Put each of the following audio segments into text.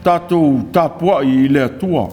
Tātou tāpua'i I le atua.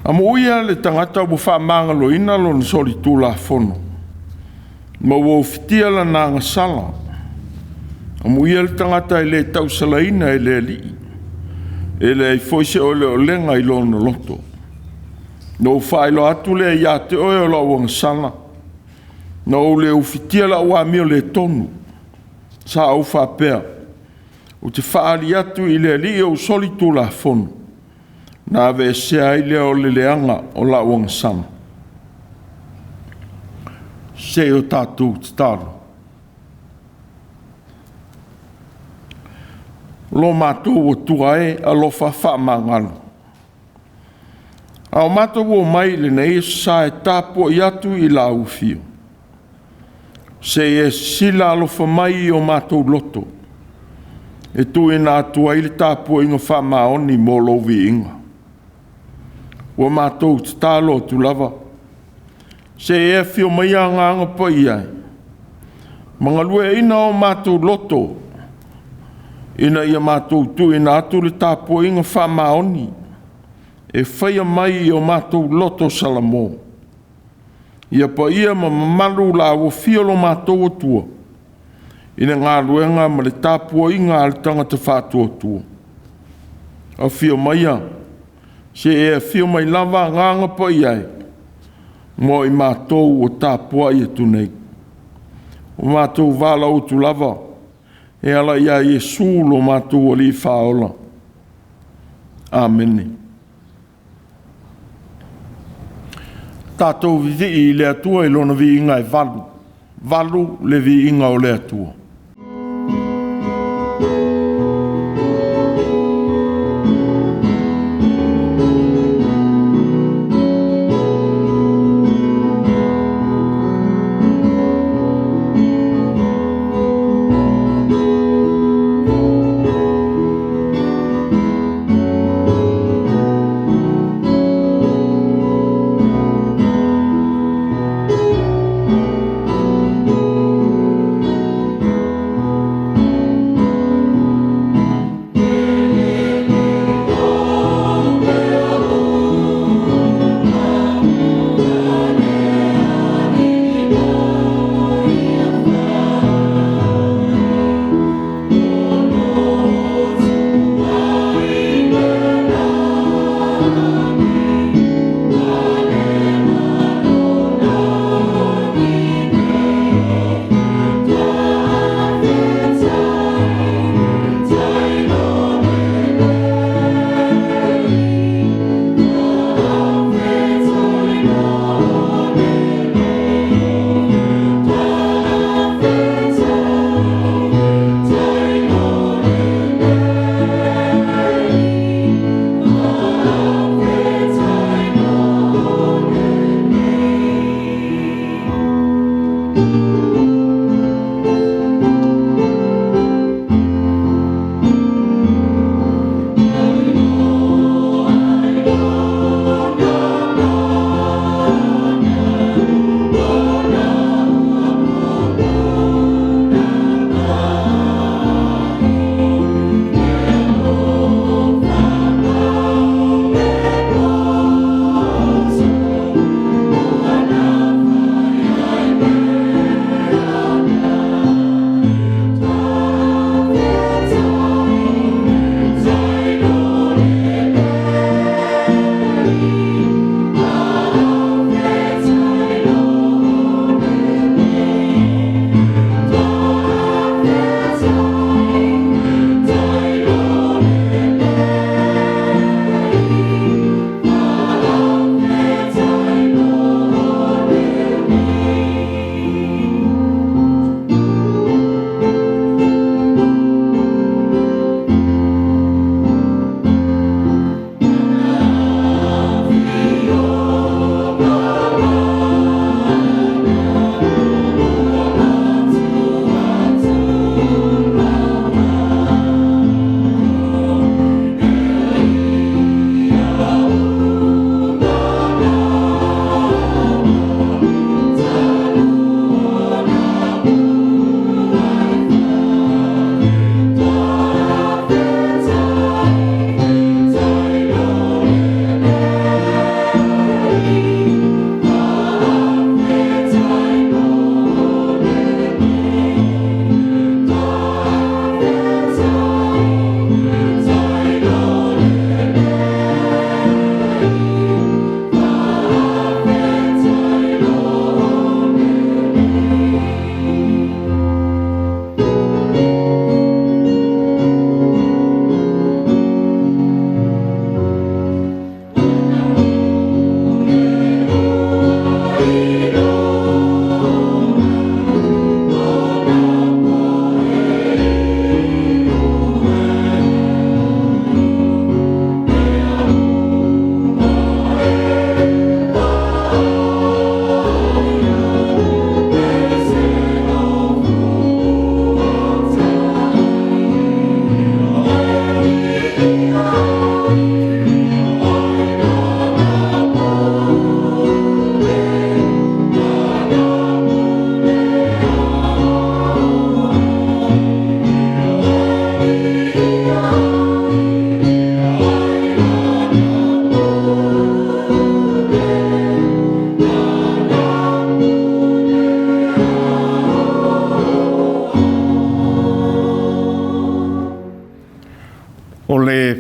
Amoia le tangata ua whaamangaloina lo na soli tūla fono. Ma ua fitia la nanga sala. Amoia le tangata le tausalaina le li. Ele ai foise o le olenga I lona loto. No whaelo atu le ia te oe o la uang sala. No le ufitia la ua mio le tonu. Sa au whapea. O te whaari atu I le li o soli tūla fono. Na ve se ai le o le leanga o la uang sana. Se o tātou taro. Lo mātou o tuae a lo whaamangalo. Ao mātou o mai le nei sa e tāpua atu I la ufio. Se e sila lo mai o mātou loto. E tu e nā tua I le tāpua inga whamaoni mo lovi inga. Wa mātou te tālo tu lava. Se e whio mai a nganga pa iai. Mga lue ina o mātou loto. Ina ia mātou tu ina atu le tāpua inga whamaoni. E whaia mai o mātou loto salamo. Ia pa ia ma mamalu la o whiolo mātou o tua. Ina ngā luenga ma le tāpua inga al tangata whātua tua. A whio mai a. Se e whio mai lava nganga pa iai. Mo I mātou o tāpua I atu nei. O mātou wala o tu lava. E ala ia Yesu lo mātou o li whaola. Amen. Tātou vivi I le atua I lona vi inga I valu. Valu le vi inga o le atua.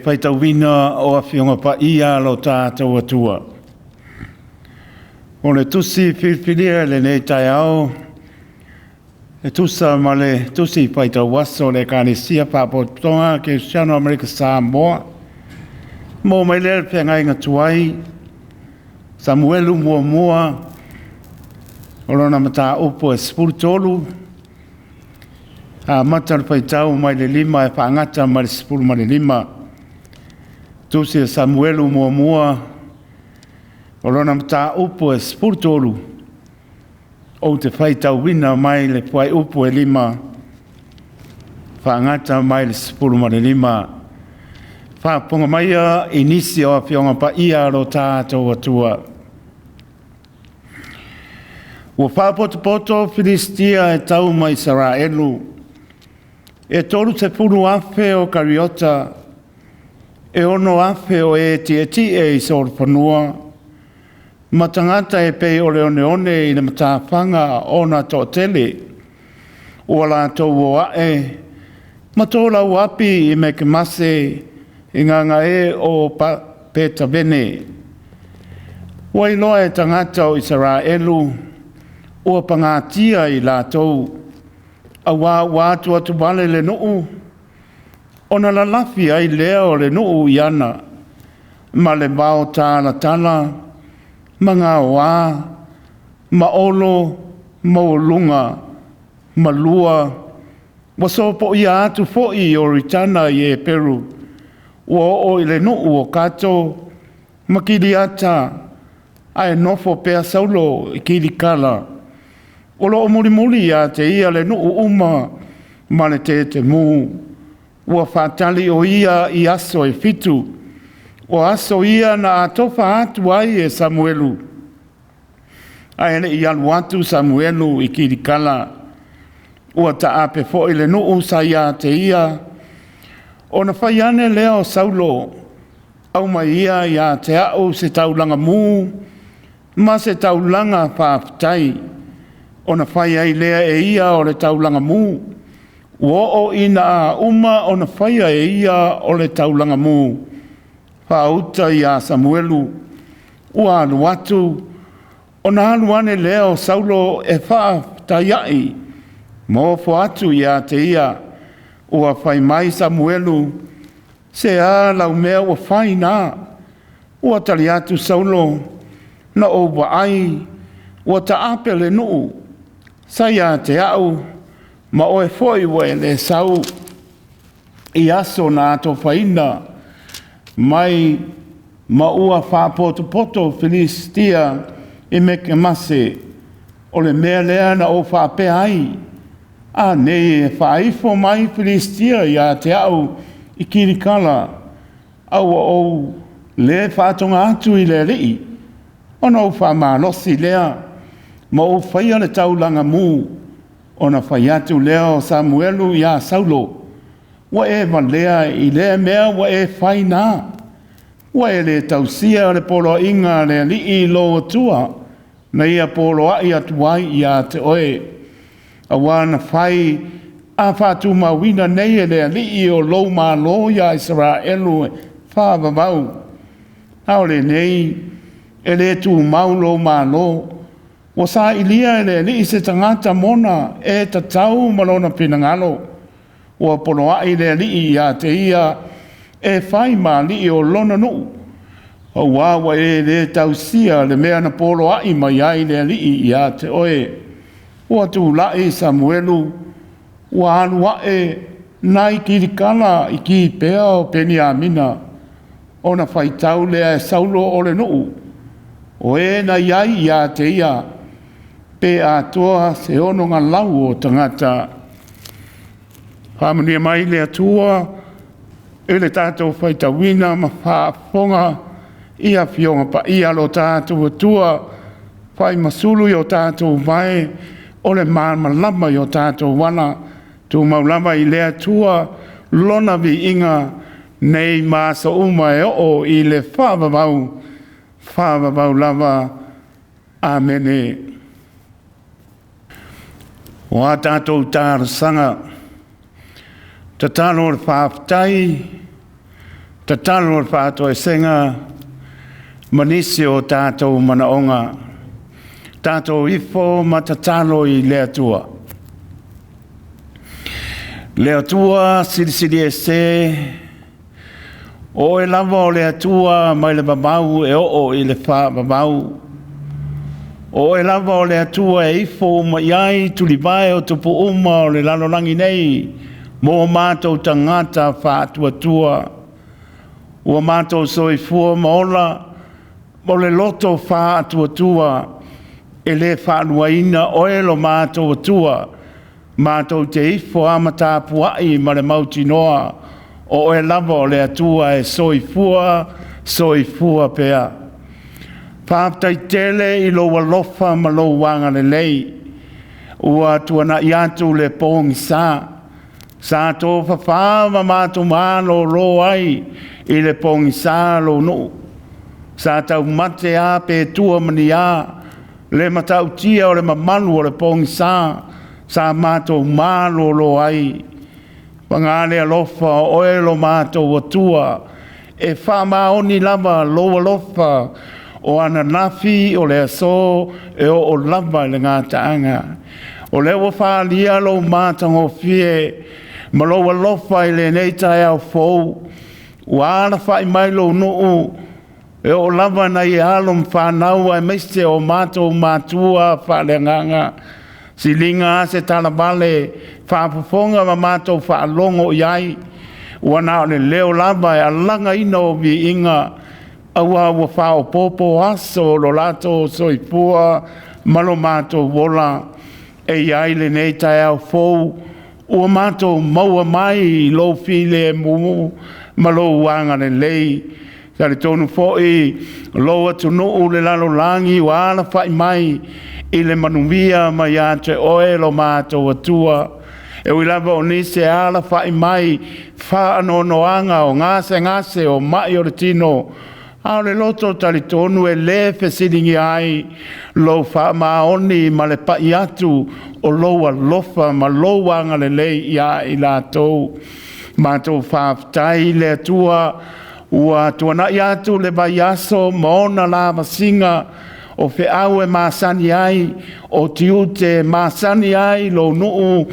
Faitau wina o a whionga pa ia lo tātou atua. O le tusi whiwhiria le nei tai au, e tusa ma le tusi Faitau waso le kānesia pāpotonga ke Siano Amerika Samoa. Mō mai le whiangai ngā tuai, Samuelu mua, o lona mata upo e spurtolu, a mata Faitau mai le lima e whaangata mai le spuru mai le lima. Tusi e Samuelu mua, o lona mata upo e spurtolu, o te Faitau wina mai le puai upo e lima, whaangata mai le spuru mai le lima. Whaponga mai a inisi o a whionga pa ia ro tātou atua. Ua whapoto Filistia e tau mai Israelu. E toru te puru afe o Kariota. E ono afe o e i sor panua. Matangata e pei ole one i na matawhanga o na tō tele. Ua la tō woae. Matola uapi i me ke mase i nganga e o peta bene. Ua iloa e tangata o Israelu. Ua pangatia i lātou, a wātu atu wale le nuu, ona la lafi ai leo le nuu i ana, ma le bao tāla tala, ma ngā wā, ma olo, ma olunga, ma lua, wa sopo i atu foi o ritana i e Peru, ua o i le nuu o kato, ma kiri ata, ai nofo pea Saulo i kiri kala, o lo muri a te ia le nuu uma ma le te mu. Ua whātali o ia i aso e fitu. O aso ia na atofa atu ai e Samuelu. Aele i alu atu Samuelu i kirikala. Ua ta ape fo i le nuu sa ia te ia. O na whaiane leo Saulo. Au mai ia te au se taulanga mu. Ma se taulanga whaafitai. Ona whai ai lea e ia o le taulanga mu. Ua o ina a uma ona whai ai e ia o le taulanga mu. Whauta i a Samuelu. Ua alu atu. Ona alu ane leo Saulo e wha taiai. Mo fo atu i a te ia. Ua whai mai Samuelu. Se a lau mea ua whai nā. Ua tali atu Saulo. Na o wa ai. Ua ta ape le nuu. Saia te au, ma oe foi we le sau i aso na ato whaina, mai ma ua whapoto Filistia i meke mase, o le mea lea na o whape ai. A nei e whaifo mai Filistia i a te au i kirikala, au o le whatonga atu i le rei, ona o whamalosi lea, ma o whaia le taulanga mu, o na whai atu leo Samuelu i a Saulo. Wa e valea i lea mea wa e whai nā. Wa e le tausia le polo inga le li i lo atua, na ia polo ai atuai i a te oe. A wana whai a whātu mawina nei e le li i o lo ma lo i a Israelu e whāwawau. Hao le nei e le tu maulo ma lo. O sa ilia ele li se tangata mona e tatau malona pinangalo. O poloa ile li i a te ia e whai ma li o lona nuu. O wawa e le tausia le mea na poloa i mai ai le li i a te oe. O atu lai Samuelu. O anua e nai kirikala i ki pea o peni a mina. O na Faitau lea e Saulo o le nuu. O e na iai i a te ia. Pe ATUA se ono ngā lau o tangata. Whamania mai le ATUA, e le tātou whaitawina ma whaafonga i a whionga pa i alo tātou atua, whai masulu i o tātou mai, o le malama i o tātou wana, tu maulama i le ATUA, lona vi inga nei māsa uma e o i le whāwawau lava. Amene. O a tātou tāra sanga, ta tāno le whaafitai, Tatalo whātua e senga manisi o tātou manaonga. Tātou ifo ma tatalo I le atua. Le atua siri e se o e lava o le atua mai le babau e o I le wha babau. O e lava o le atua e ifo ma iai tulivae o tupu uma o le lalolangi nei mo mātou tangata wha atua. Ua mātou soifua maola mo le loto wha atua e le wha anuaina oelo mātou atua. Mātou te ifo ama TAPUA'IGA ma le mauti noa o e lava o le atua e soifua pea. Whāptai tele I lo walofa ma lo wanga le lei. Ua tuana I atu le pōngi sā. Sā tō whawhāwa mātou mālo lo ai I le pōngi sā lo no. Sā tau mate a pe tua mani a. Le matau tia o le mamalu o le pōngi sā. Sā mātou mālo lo ai. Pangāle alofa o e lo mātou atua. E wha maoni lava lo alofa o ana nafi o le aso e o lava le ngātaanga. O le wa wha lia lo mātango fie. Ma lo alofa I le neitai au fōu. Wa ana wha I mai lo nuu. E o lava na I alum whanau ai meiste o mātou Matua wha le nganga. Si linga se tala vale whaapufonga ma mātou whaalongo iai. Wana o le leo lava e alanga ina o vi inga. Awa ua whao popo aso lo lato soifua malo mātou wola. E iai le neitai au fōu. Ua mātou maua mai lo file mumu malo wanga le lei. Kare tonu fo'i lo atu nuu le lalo langi wa ala whai mai. I le manumia mai ate oe lo mātou atua. E wilava o nise ala whai mai wha anonoanga o ngase o mai o le tino. Ao le loto tali tonu e le fesiringi ai lo wha maoni ma le pai atu o loa lofa ma loanga le lei ia I lātou. Mātou whaafitai le atua ua tuana I atu le vai aso maona la masinga o fe au e māsani ai, o tiute māsani ai lo nuu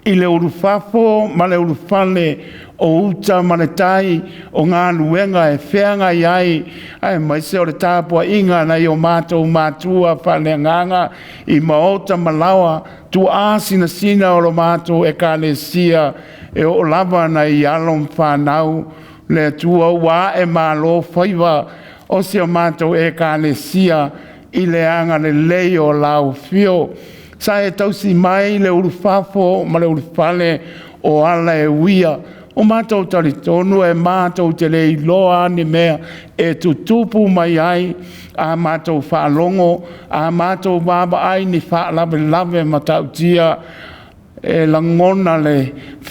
I le urufafo ma le urufale o uta ma le tai o ngā luenga e whenga ai, ai maise o le TAPUA'IGA na I o mātou Matua whale nganga I maota malawa tu āsina sina o lo mātou ekalesia e o lava na I alom whanau le tua wa e malo whaiva o se o mātou ekalesia I le anga le leo lau fio. Sa e tausi mai le urufafo ma le urufale o ala e wia. O mātou talitonu e mātou te le iloa ni mea e tutupu mai ai a mātou whaalongo, a mātou baba ai ni whaalawe matautia e langona le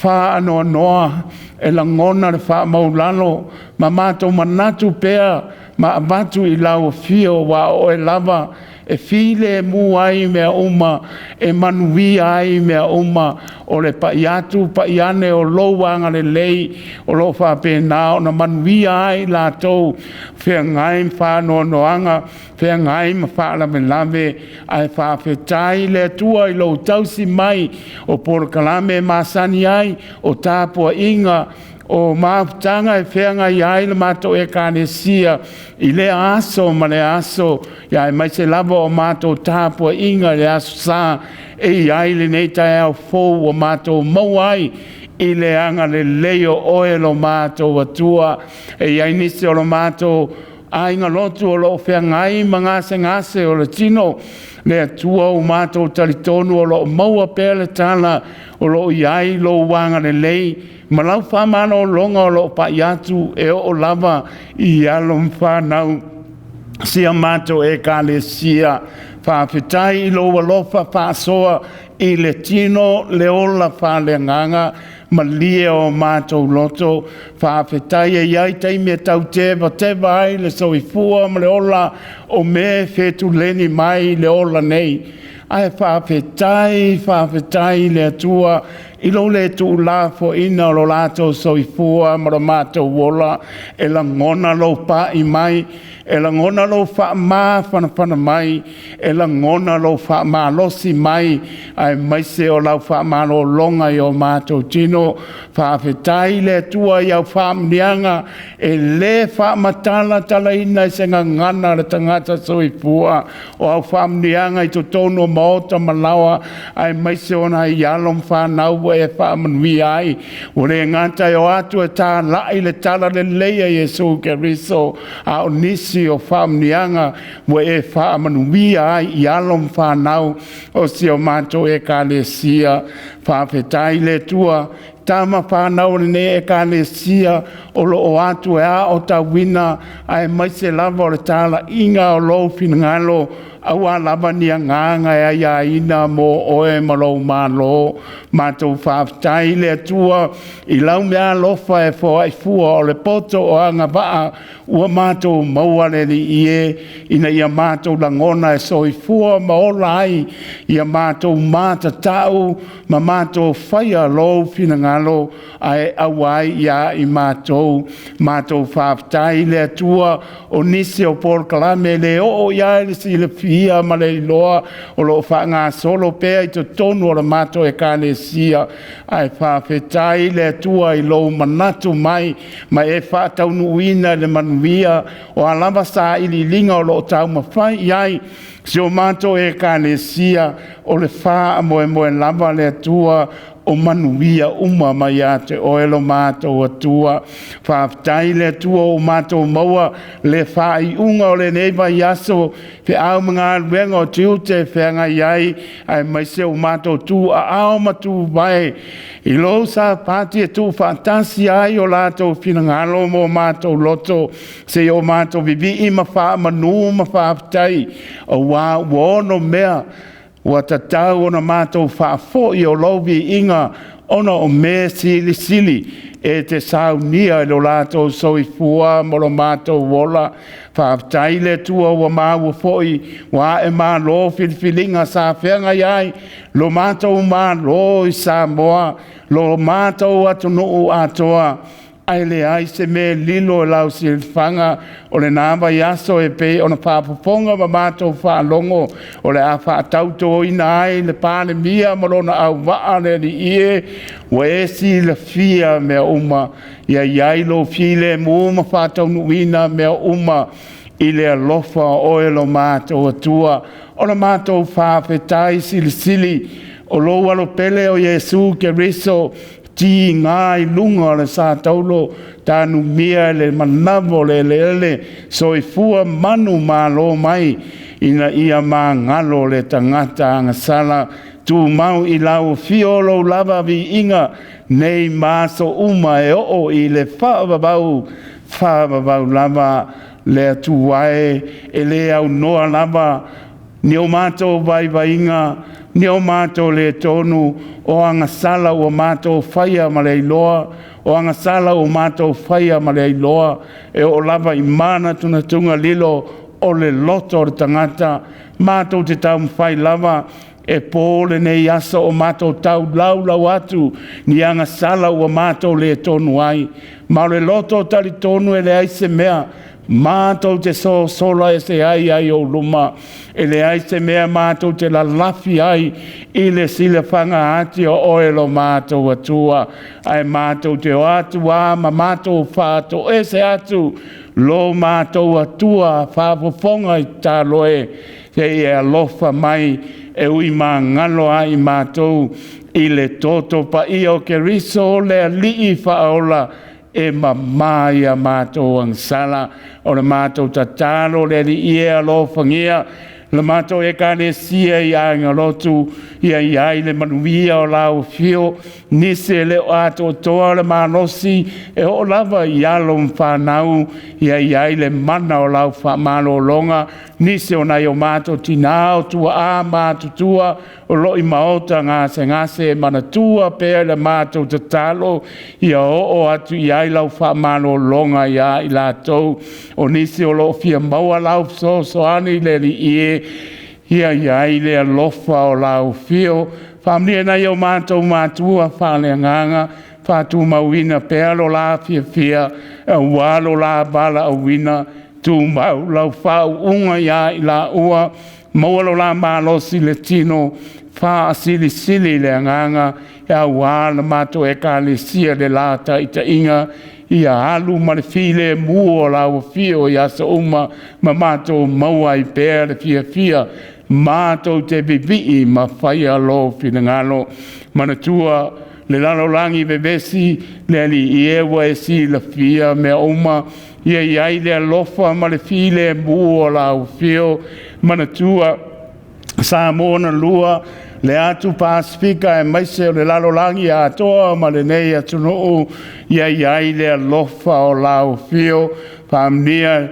wha anoa noa, e langona le wha maulalo, ma mātou manatu pea, ma abatu I lau fio wa o e lava, e file mu ai mea uma, e manui ai mea uma, o le paiatu, paiane o louanga le lei, o lo whapena, o na manui ai lātou, whea ngai whanoa noanga, whea ngai ma whaala me lave, ai whawhetai le atua I lo tausi mai, o porokalame masani ai, o TAPUA'IGA, o Mafutaga e whenga iai le mātou ekalesia I le aso ma le aso iai mai se lava o mātou TAPUA'IGA le aso sā e iai le neitai au fōu o mātou mauai I le anga le leo oe lo mātou atua e iai nisi o lo mātou ainga lotu o lo whengai ngase o le tino le atua o mātou talitonu o lo maua pēle tala o lo iai lo wanga le lei Malau whamana o longa o lo pai atu e o lava I alum whanau sia mātou ekalesia whawhetai I lo walofa whasoa I le tino le ola whalenganga ma lia o mātou loto whawhetai e iai teime tau teva ai le soifua ma le ola o me whetu leni mai le ola nei ai whawhetai le atua I lo le tu la fo ina lo lato soifua ma lo mātou wola e la ngona lo pa i mai e la ngona lo fa ma whanawhana mai, e la ngona lo fa ma losi mai, ai maise o lau fa ma lo longa i o mātou tino, fa whetai le tua i au fa mnianga, e le fa matala tala ina i senga ngana le tangata soifua, o au fa mnianga i to tono maota malawa, ai maise ona i alom fa nau e fa manui ai, o le ngata i o atu e tā lai le tala le leia Yesu Keriso, a o nisi o whaamnianga mo e whaamanuia ai i alom whanau o si o mātou e kālesia whawhetai le tua tama whanau ne e kālesia o lo o atu e a o ta wina ai maise lava o le tala inga o lo finangalo awa lava ni a nganga e a ina mo oe malo malo mātou whawhetai le tua i lau mea lofa e fo ai fua o le poto o anga waa ua mātou maua le li ie ina ia mātou langona e soi fua maola ai ia mātou māta tau ma mātou whaia lo finangalo ai awai ia i mātou whawhetai le tua o nisi o por kalame le o ia le si le fia ma le loa o lo whanga solo pea i to tonu o le mātou e kālesia ai whawhetai le tua i lo manatu mai ma e whātau nuina le manuia o alama sa ili linga o lo tau mawhai iai si o mātou e kālesia o le wha moe lava le tua o manuia uma mai a te oelo mātou atua whaafitai le tua o mātou maua le whai unga o le neiva iaso fe au mga ruenga o tiute whenga iai ai maise o mātou tū a ao matu vai i lo sa pāti e tū whaatasi ai o lātou finangalo mo mātou loto se o mātou vivi i ma wha manu ma whaafitai o wā uono mea ua tatau ona mātou whaafo i o lovi inga ona o me sili e te saunia i lo lātou soifua mo lo mātou wola whaaftai le tua ua māua foi wa e mā lo filfilinga sa whenga iai lo mātou mā lo i Samoa lo mātou atunuu atoa ai le ai se me lilo e lau silfanga o le nāwa iaso e pe o na whaapoponga ma mātou whaalongo o le a whaatauto ina ai le pāne mia marona au waa le ni ie wa e si le fia mea uma ia iai lo file mu ma whaataunu ina mea uma i le alofa o e lo mātou atua o na mātou whaafetai sili o lo alo pele o Yesu Keriso ti ngai lunga le sa taulo tanu mia le manavo le soifua manu malo mai ina ia ma ngalo le tangata ngasala tu mau i lau fiolo lava vi inga nei maso uma e o i le whaababau lava le tuae e le au noa lava ni o mātou vai inga ni o mātou le tonu o anga sala o mātou whaia ma le iloa, o anga sala o mātou whaia ma le iloa, e o lava i mana tunga lilo o le loto o le tangata, mātou te tau mwhai lava, e pōle nei asa o mātou tau lau atu, ni anga sala o mātou le tonu ai, ma le loto tali tonu e le aise mea, mātou te sola e se ai o luma, e le aise mea mātou te la lafi ai, i le sile whanga ati o oelo mātou atua, ai mātou te o atua, ma mātou whātou e se atu, lo mātou atua, whāpofonga i tāloe, te e alofa mai, e ui mā ngalo ai mātou, i le toto pa i o Keriso le alii whaola, e mamai a mātou ang sala, o le mātou tatalo le li ia lo whangia, le mātou e kālesia i anga lotu, ia iai le manuia o lau fio, nise le o ato toa le manosi, e o lava i alo mwhanau, ia iai le mana o lau whamalo longa, nise o nai o mātou tinao tua a mātutua, o loi maota ngase manatua pēr le mātou tatalo, ia o atu iai lau whamalo longa ia i lātou, o nise o lo fia maua lau so ani le li ie, ia iai le alofa o lau fio, Whamnia nei o mātou Mātua whaleanganga, whātu mauina pealo la fia, walo la bala awina, tu mau lau whau unga ia i la ua, maualo la malosi le tino, wha asili sili le anganga, ia wala mātou e ka le sia le lata ita inga, ia alu ma le file mua la ua fio ia sa uma, ma mātou maua i pēr le fia, mātou te bibi ma whai alo fina ngalo, manatua le lalo langi bebesi, le ali iewa e si la fia me uma, ia iai le alofa ma le file mua la ua fio, manatua sa mona lua, le atu Pasifika e maise o le lalo langi a atoa ma le nei atunuu, ia iai le alofa o la ua fio, pamnia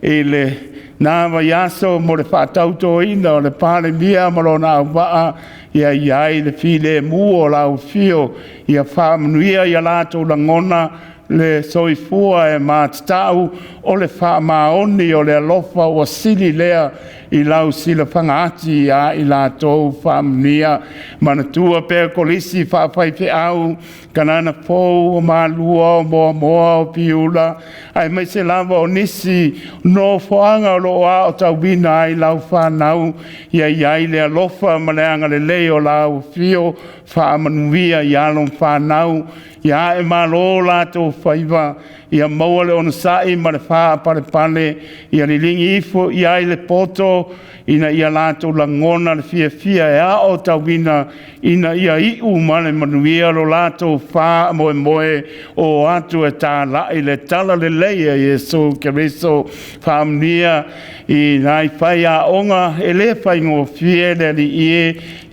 e le Nāwa yaso mo le Faitau ina o le pāle mia marona au waa ia iai le file mua o lau fio ia whamanuia ia lātou langona le soifua e mātatau o le whamaoni o le alofa o sili lea i lau sila whangaati a i lātou whamanuia manatua pēr kolisi whawhaife au kanana fōu o mālua o moa o piula ai mai se lava o nisi no whaanga o loa o tau wina ai lau whanau ia iai le alofa ma le anga le leo lau fio whamanuia i alon whanau ia e malo lātou whaiva ia maua le ona sai ma le wha pare pale ia li lingi ifo ia i le poto ina ia lātou langona le fia e a o tau wina ina ia iu ma le manuia lo lātou wha moe o atu e tā lai le tala le leia Jesu Keriso whamnia i nai whai a onga e le whai ngō fie le li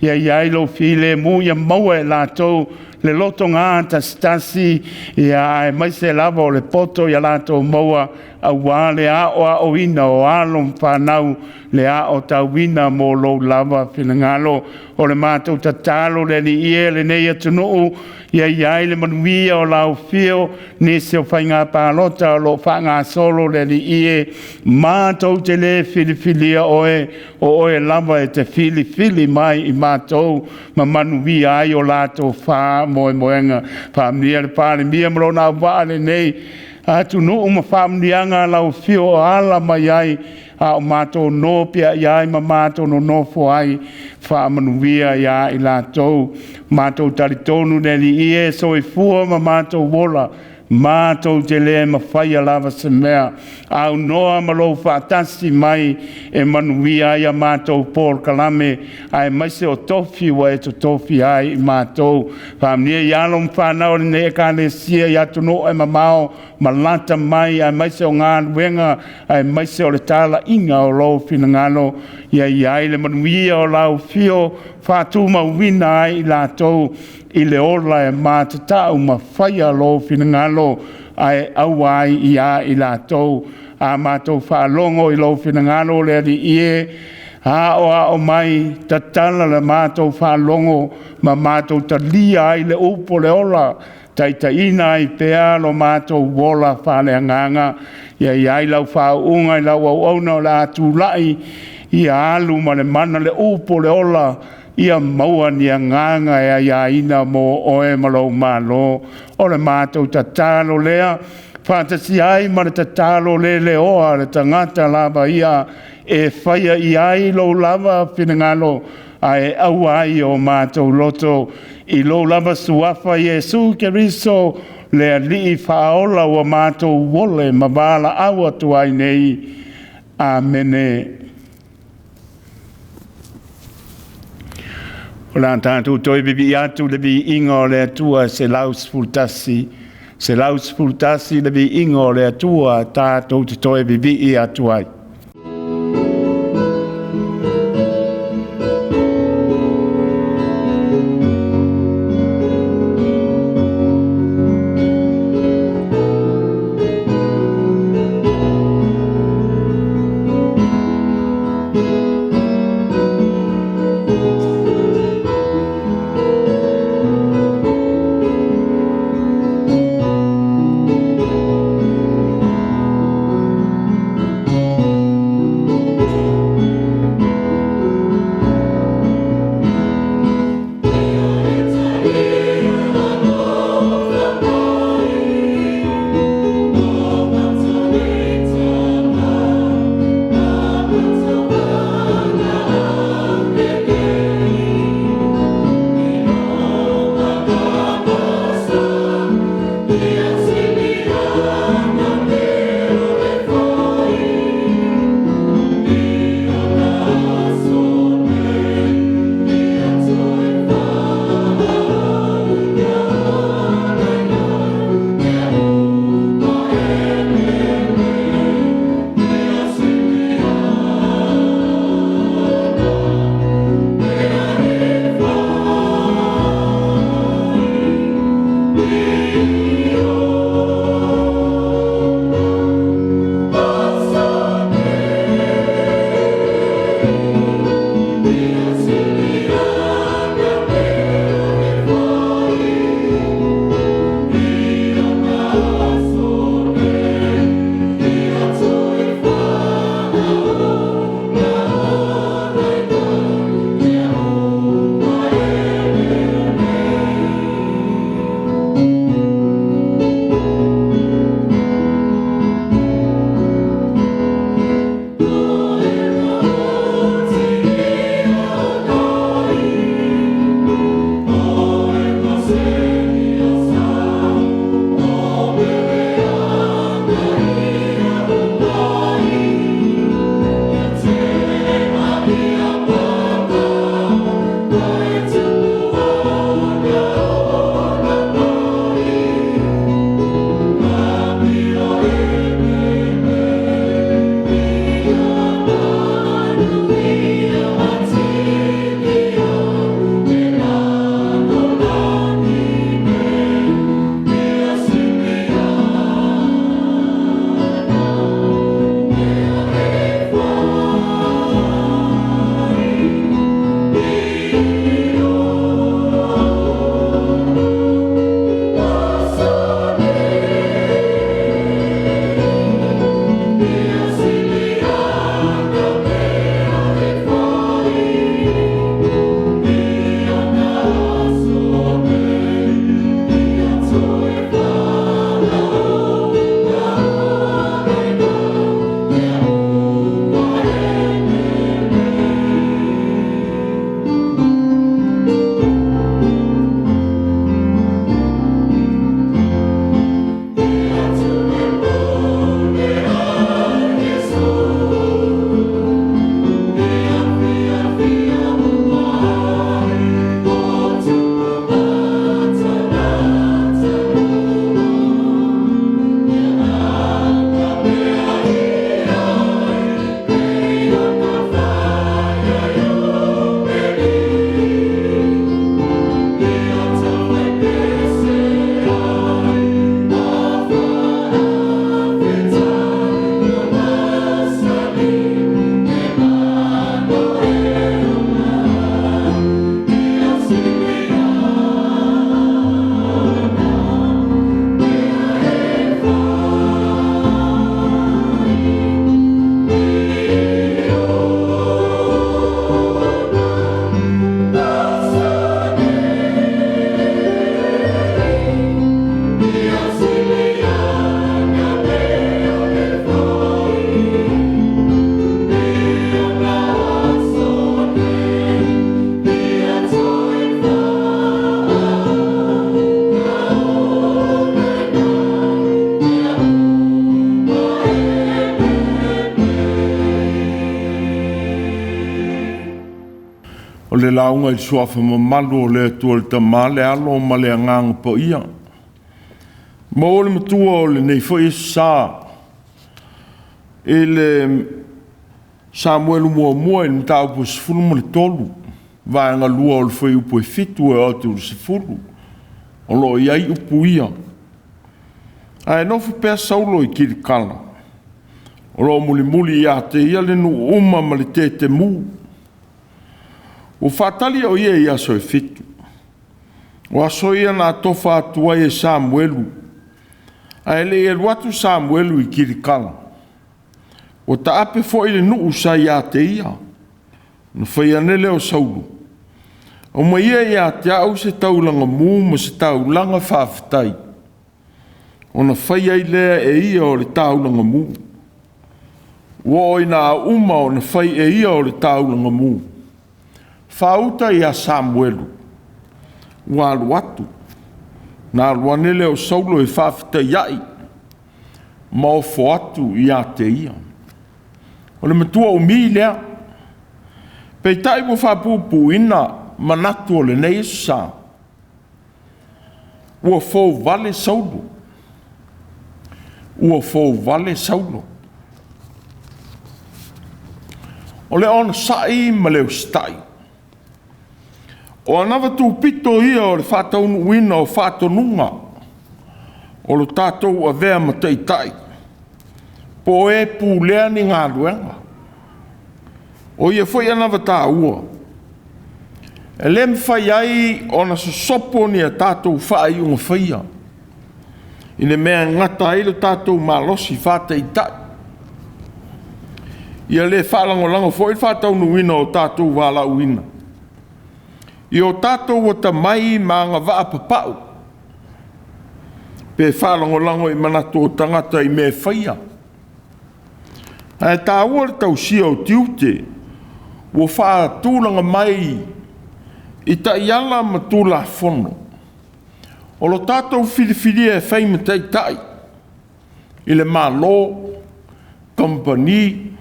ia iailo file mu ia maua e lātou le loto ngā tasi ia e maise lava o le poto ia lātou maua a wale a o ina o alon whanau le a o tau wina mō lou lava whingalo o le mātou tatalo le ni le nei atunuu ia iai le manuia o lau fio nese o whainga pālota o lo whanga solo le ni mātou te le filifilia oe lava e te fili mai i mātou ma manuia ai o lātou wha moenga whamnia le pāle mia marona wale nei atunuu ma whamnianga lau fio ala mai ai a o mātou no pia iai ma mātou no nofo ai whaamanuia ia i lātou mātou taritonu neli so i fua ma mātou wola mātou te le ma whaia lava se mea au noa ma lou whaatasi mai e manuia ia mātou Paul Kalame ai maise o tofi wa e to tofi ai i mātou whaamnia i alom whanau ne e kāne sia i atuno e mamao ma lata mai ai maise o ngā wenga ai maise o le tala inga o lou finangano ia iai le manuia o lau fio whātu ma wina ai i lātou i le ola e mātatau ma whaia lo finangalo ai awai i a i lātou a mātou whaalongo i lo finangalo le ali a o mai tatala le mātou whaalongo ma mātou talia i le upo le ola taitaina i pea lo mātou wola whaleanganga ia iai lau whaunga i lau au na o le ATUA i alu ma le mana le upo le ola ia maua ni nganga e ia ina mo oe malo malo o le mātou tatalo lea whātasi ai ma le tatalo le oa le tangata lava ia e whaia i ai lo lava whingalo ai au ai o mātou loto i lo lava suafa Jesu Keriso le li whaola o mātou wole ma wala awa tu ai nei amene. O la tātou toi bibi atu le bi ingo le atua se laus fultasi le bi ingo le atua tātou te toi bibi i atuai. o le launga i suafa mamalu o le atua le tamale alo ma le anganga po ia. Ma o le matua o le nei fai sa e le Samuelu mua i mtau po sifulu ma le tolu vaenga lua o le fai upo e fitu e Autū le sifulu o lo iai upu ia. Ai nofu pea Saulo i kiri kala o lo muli ia te ia le nu uma ma le te mu. O fatali o ia ia so e fitu. O aso ia na tofa atua e Samuelu. Ai le e watu Samuelu i kiri kala. O ta ape fo ile nu usa ia te ia. No fai anele o Saulo. O ma ia te au se taulanga mu ma se taulanga whawhitai. O na fai ai lea e ia o le taulanga mu. Wo ina uma o na fai e ia o le taulanga mu. Fauta ia Samuelu. Wa watu. Na luanele o Saulo e whawhitai iai. Ma o fo atu ia te ia. O le matua o mi lea. Pei tai mo whapupu ina manatu o le nei sa. Ua fouvale Saulo. Ua fouvale Saulo. O le ona sai ma leo stai. O anawa tu pito ia o le Faitau wina o whatonunga. O lo tātou a vea ma teitai. Po e pūlea ni Gāluega. O ia foi anawa tā ua. E le mwhai ai o na sosopo ni a tātou whai unga whaia. Ine mea ngata ai lo tātou malosi whāteitai. Ia le whaalangolango foi whātau nuina o tātou wala uina. I o tātou o tamai mā ngā waa papau. Pe whaalangolango I manatu o tangata I me whaia. Ai tā ua le tau sia o tiute, o wha tūlanga mai I ta iala ma tūla whono. O lo tātou whiriwhiria e whai matai tai. I le mālo, company,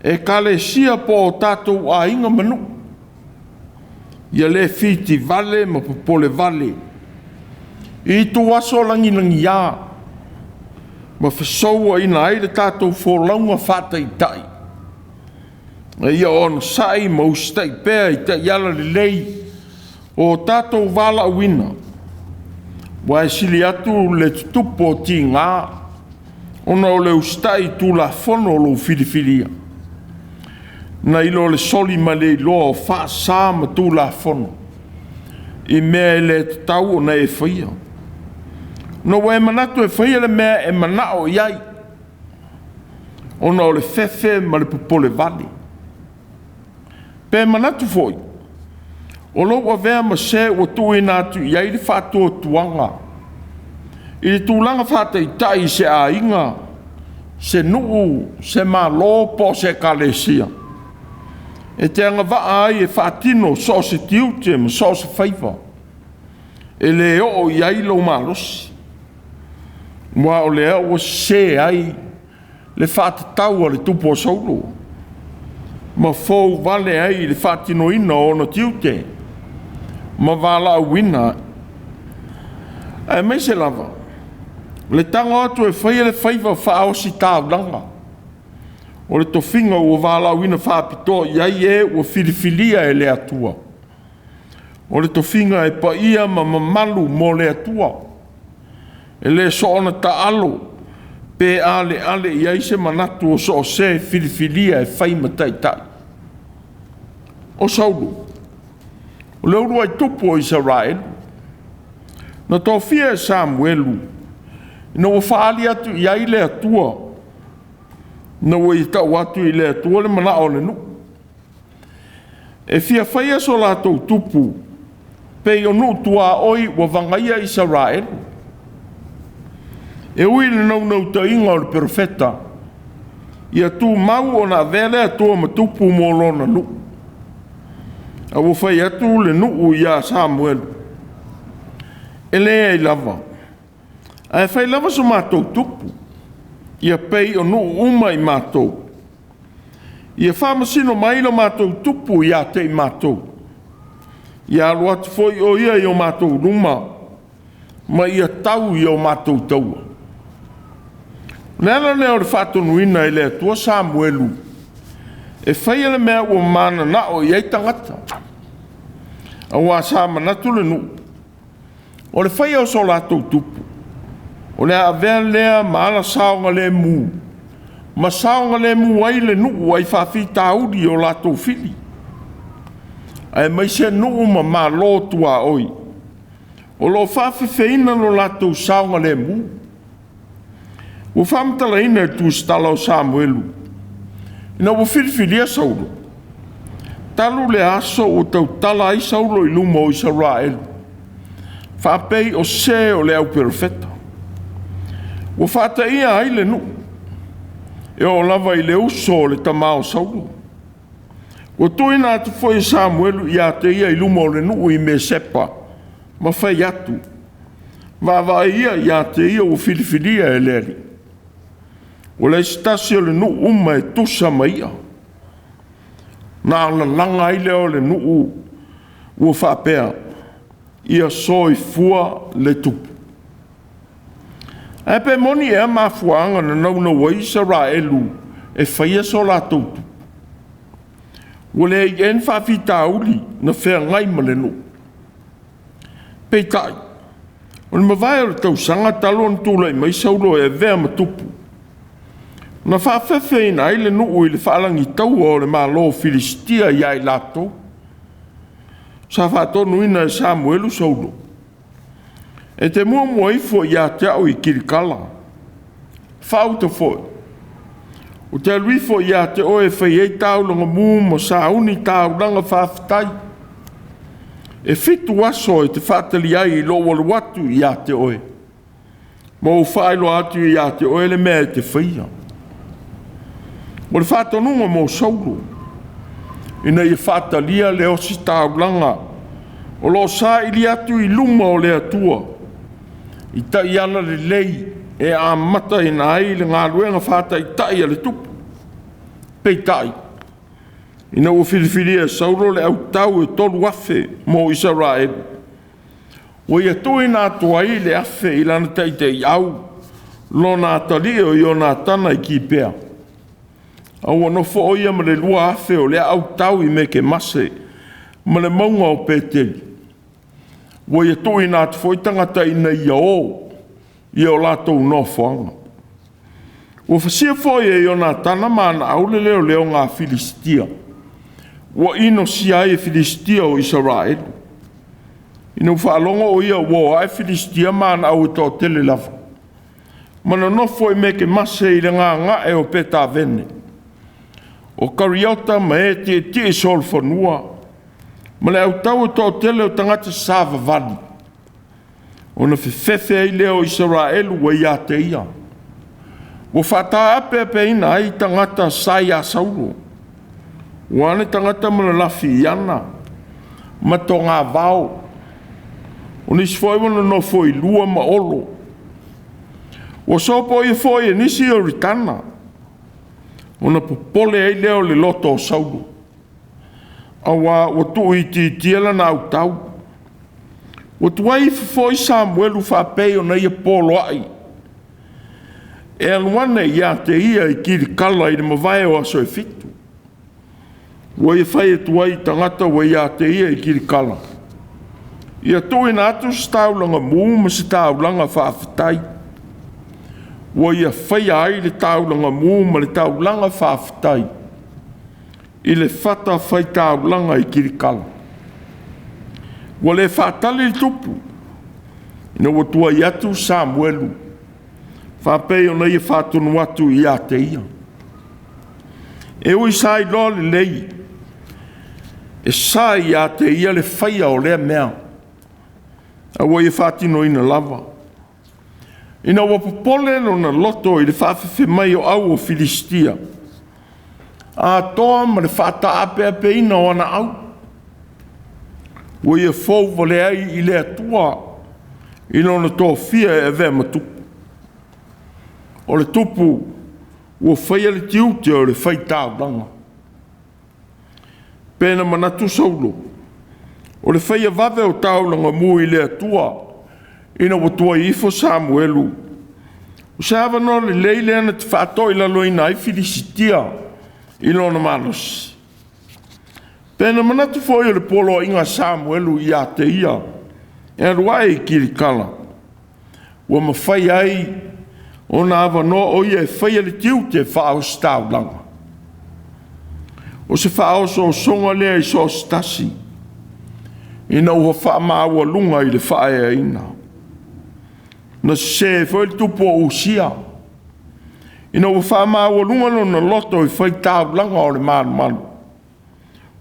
e kale sia po o tātou a inga manu. Ia le whiti vale ma popole vale. I tu aso langi ia. Ma whasoua ina ai le tātou wholaunga whātai tai. Ia ono sai ma ustai pēr I ta iala le lei o tātou wala uina. Wa e sili atu le tupo ti ngā. Ona o le ustai tu la fono lo whiriwhiria. Na ilo le soli ma le loa o wha sā ma tu la fono. I mea le tau o na e whaia. No wa e manatu e whaia le mea e manao iai. Ona o le whewhe ma le popole vale. Pe manatu foi. O lo wa vea ma se o tu inatu iai le whātua tuanga. I le tūlanga whātai tai se a inga. Se nuu, se malo po se kalesia. E te anga waa ai e whaatino so se tiute ma so se whaiva. E le o iai lo malosi. Mua o le o se ai le whaatatau a le tupo o Saulo. Ma fōu vale ai le whaatino ina o no tiute. Ma wala wina. E mai se lava. Le tanga atu e whaia le whaiva whao si tāulanga. O le tofinga ua wala wina whapito iai e ua whiriwhiria e le atua. O le tofinga e pa ia ma mamalu mo le atua. E le soona ta alo. Pe ale iai se manatu o so se whiriwhiria e whai matai tai. O Saulo. O le urua I tupu o Israel. Na tō fia e Samuelu. Na ua whaali atu iai le atua. Na ua I tau atu I le atua le mana o le nu. E fia whaia so la tau tupu. Pe o nu tua oi wa vangaia Israel. E ui le nau ta inga o le profeta. Ia tu mau o na vele atua ma tupu mo lona nu. A ua whai atu le nu ia Samuelu. E lea I lava. A whai lava so mātou tupu. Ia pei o nu uma I mātou. Ia whamasino mai lo mātou tupu ia te I mātou. Ia alu atu foi o ia I o mātou ruma. Ma ia tau I o mātou taua. Nela leo le whātonuina I le atua Samuelu. E whai le mea ua mana na o iei tangata. A wā sā manatu le nu. O le whai o so lātou tupu. O le avea lea maala saonga le mu. Ma saonga le mu ai le nuu ai whawhi tauri o lātou whili. Ai mai se nuu ma lo tua oi. O lo whawhi whina lo lātou saonga le mu. O whamtala ina tu stala o Samuelu. Ina o whiriwhiria Saulo. Talu le aso o tau tala ai Saulo I luma o Israel. Whapei o se o le au perfeta. O whata ia ai le nu. E o lava I le uso le tamao Saulo. O tuina atu foi Samuelu ia te ia I luma o le nu I me sepa. Ma whai atu. Vava ia te ia o whiriwhiria e leri. O le stasi o le nu uma e tusa ma ia. Nā la langa I leo le nu ua whapea. Ia soi fua le tupu. E pe moni e mafuanga na nauna wa Israelu e whaia so la tupu. O le I en whawhitauli na whea ngai ma le nu. Pei tai. O le mawai o le tau sanga talon tūlai mai Saulo e vea ma tupu. Na whawhewhe ina I le nuu I le whaalangi tau o le malo Filistia iai lato. Sa whatonu ina e Samuelu Saulo. E te mua ifo ia te au I kirikala. Whauta foi. O te aluifo ia te oe whai ei taulanga mū mo sa uni taulanga whawhitai. E fitu aso e te whatali ai I lo walu watu ia te oe. Mo whailo atu ia te oe le mea te whaia. Mo le whatonunga mo Saulo. Ina I whatalia le osi taulanga. O lo sa ili atu I luma o le atua. I tai ala le lei. E a mata ina ai le Gāluega whata I tai ale tupu. Pei tai. Ina ua whiriwhiria Saulo le Autū e tolu afe mo Israel. O ia tui nā tuai le afe I lana teite I au. Lo nā tali o I o nā tana I ki pēa. Au anofo o ia ma le lua afe o le Autū I me ke mase. Ma le maunga o pēteli. O ia tui nā tufoi tangata ina ia o. I o lātou no whaanga. O whasia fwoi e o nā tana mana aule leo leo ngā Filistia. O ino sia e Filistia o Israel. Ino whaalonga o ia o ai Filistia mana au tō tele lava. Mana no fwoi me ke mase I le ngā e o peta vene. O kariota ma e te Saul whanua. Ma le au tau tō tele o tangata sāva vali. Ona fefefe ai leo Israel wa ia te ia. Wa whata ape ina ai tangata sai a Saulo. Wane tangata mana lafi iana. Ma to ngā vau. O nisi foi wana no foi lua ma olo. O sopo I foi e nisi o ritana. Ona popole ai leo le loto o Saulo. Awa o tui tiela na Autū. O tuai foi Samuelu whapei o na ia polo ai. E aluane ia te ia I kiri kala I le mawai o aso e fitu. O ia whai e tuai tangata o ia te ia I kiri kala. Ia tui na atu staulanga mū ma si taulanga whawhitai. O ia whai ai le taulanga mū ma le taulanga whawhitai. I le whata whai taulanga I kiri kala. Wa le whatali tupu. Ina wa tua I atu Samuelu. Whapei o na ia whatunu atu I a te ia. E ui sai lo le lei. E sai I a te ia le whaia o lea mea. A wa ia whatino ina lava. Ina wa popole no na loto I le whawhiwhi mai o au o Filistia. A toa ma le whata ape ina o ana au. O ia fouvale ai I le atua. I lona tō fia e vea matupu. O le tupu, o whaia le tiute o le Faitau langa. Pena manatu Saulo. O le whaia vave o taulanga mu I le atua. Ina o tua ifo Samuelu. O sawa no le leile ana te whaatoi lalo ina I Filistia. I lona manos. Pena manatu foi o le polo inga Samuelu I a te ia. E aruai I kiri kala. Ua mawhai ai. Ona awa no o ia e whaia le tiu te whao stau langa. O se whao so songa lea I so stasi. Ina ua wha maaua lunga I le whae ina. Na se foi le tupo o usia. Ina ua wha maaua lunga no na loto I Faitau langa o le manu.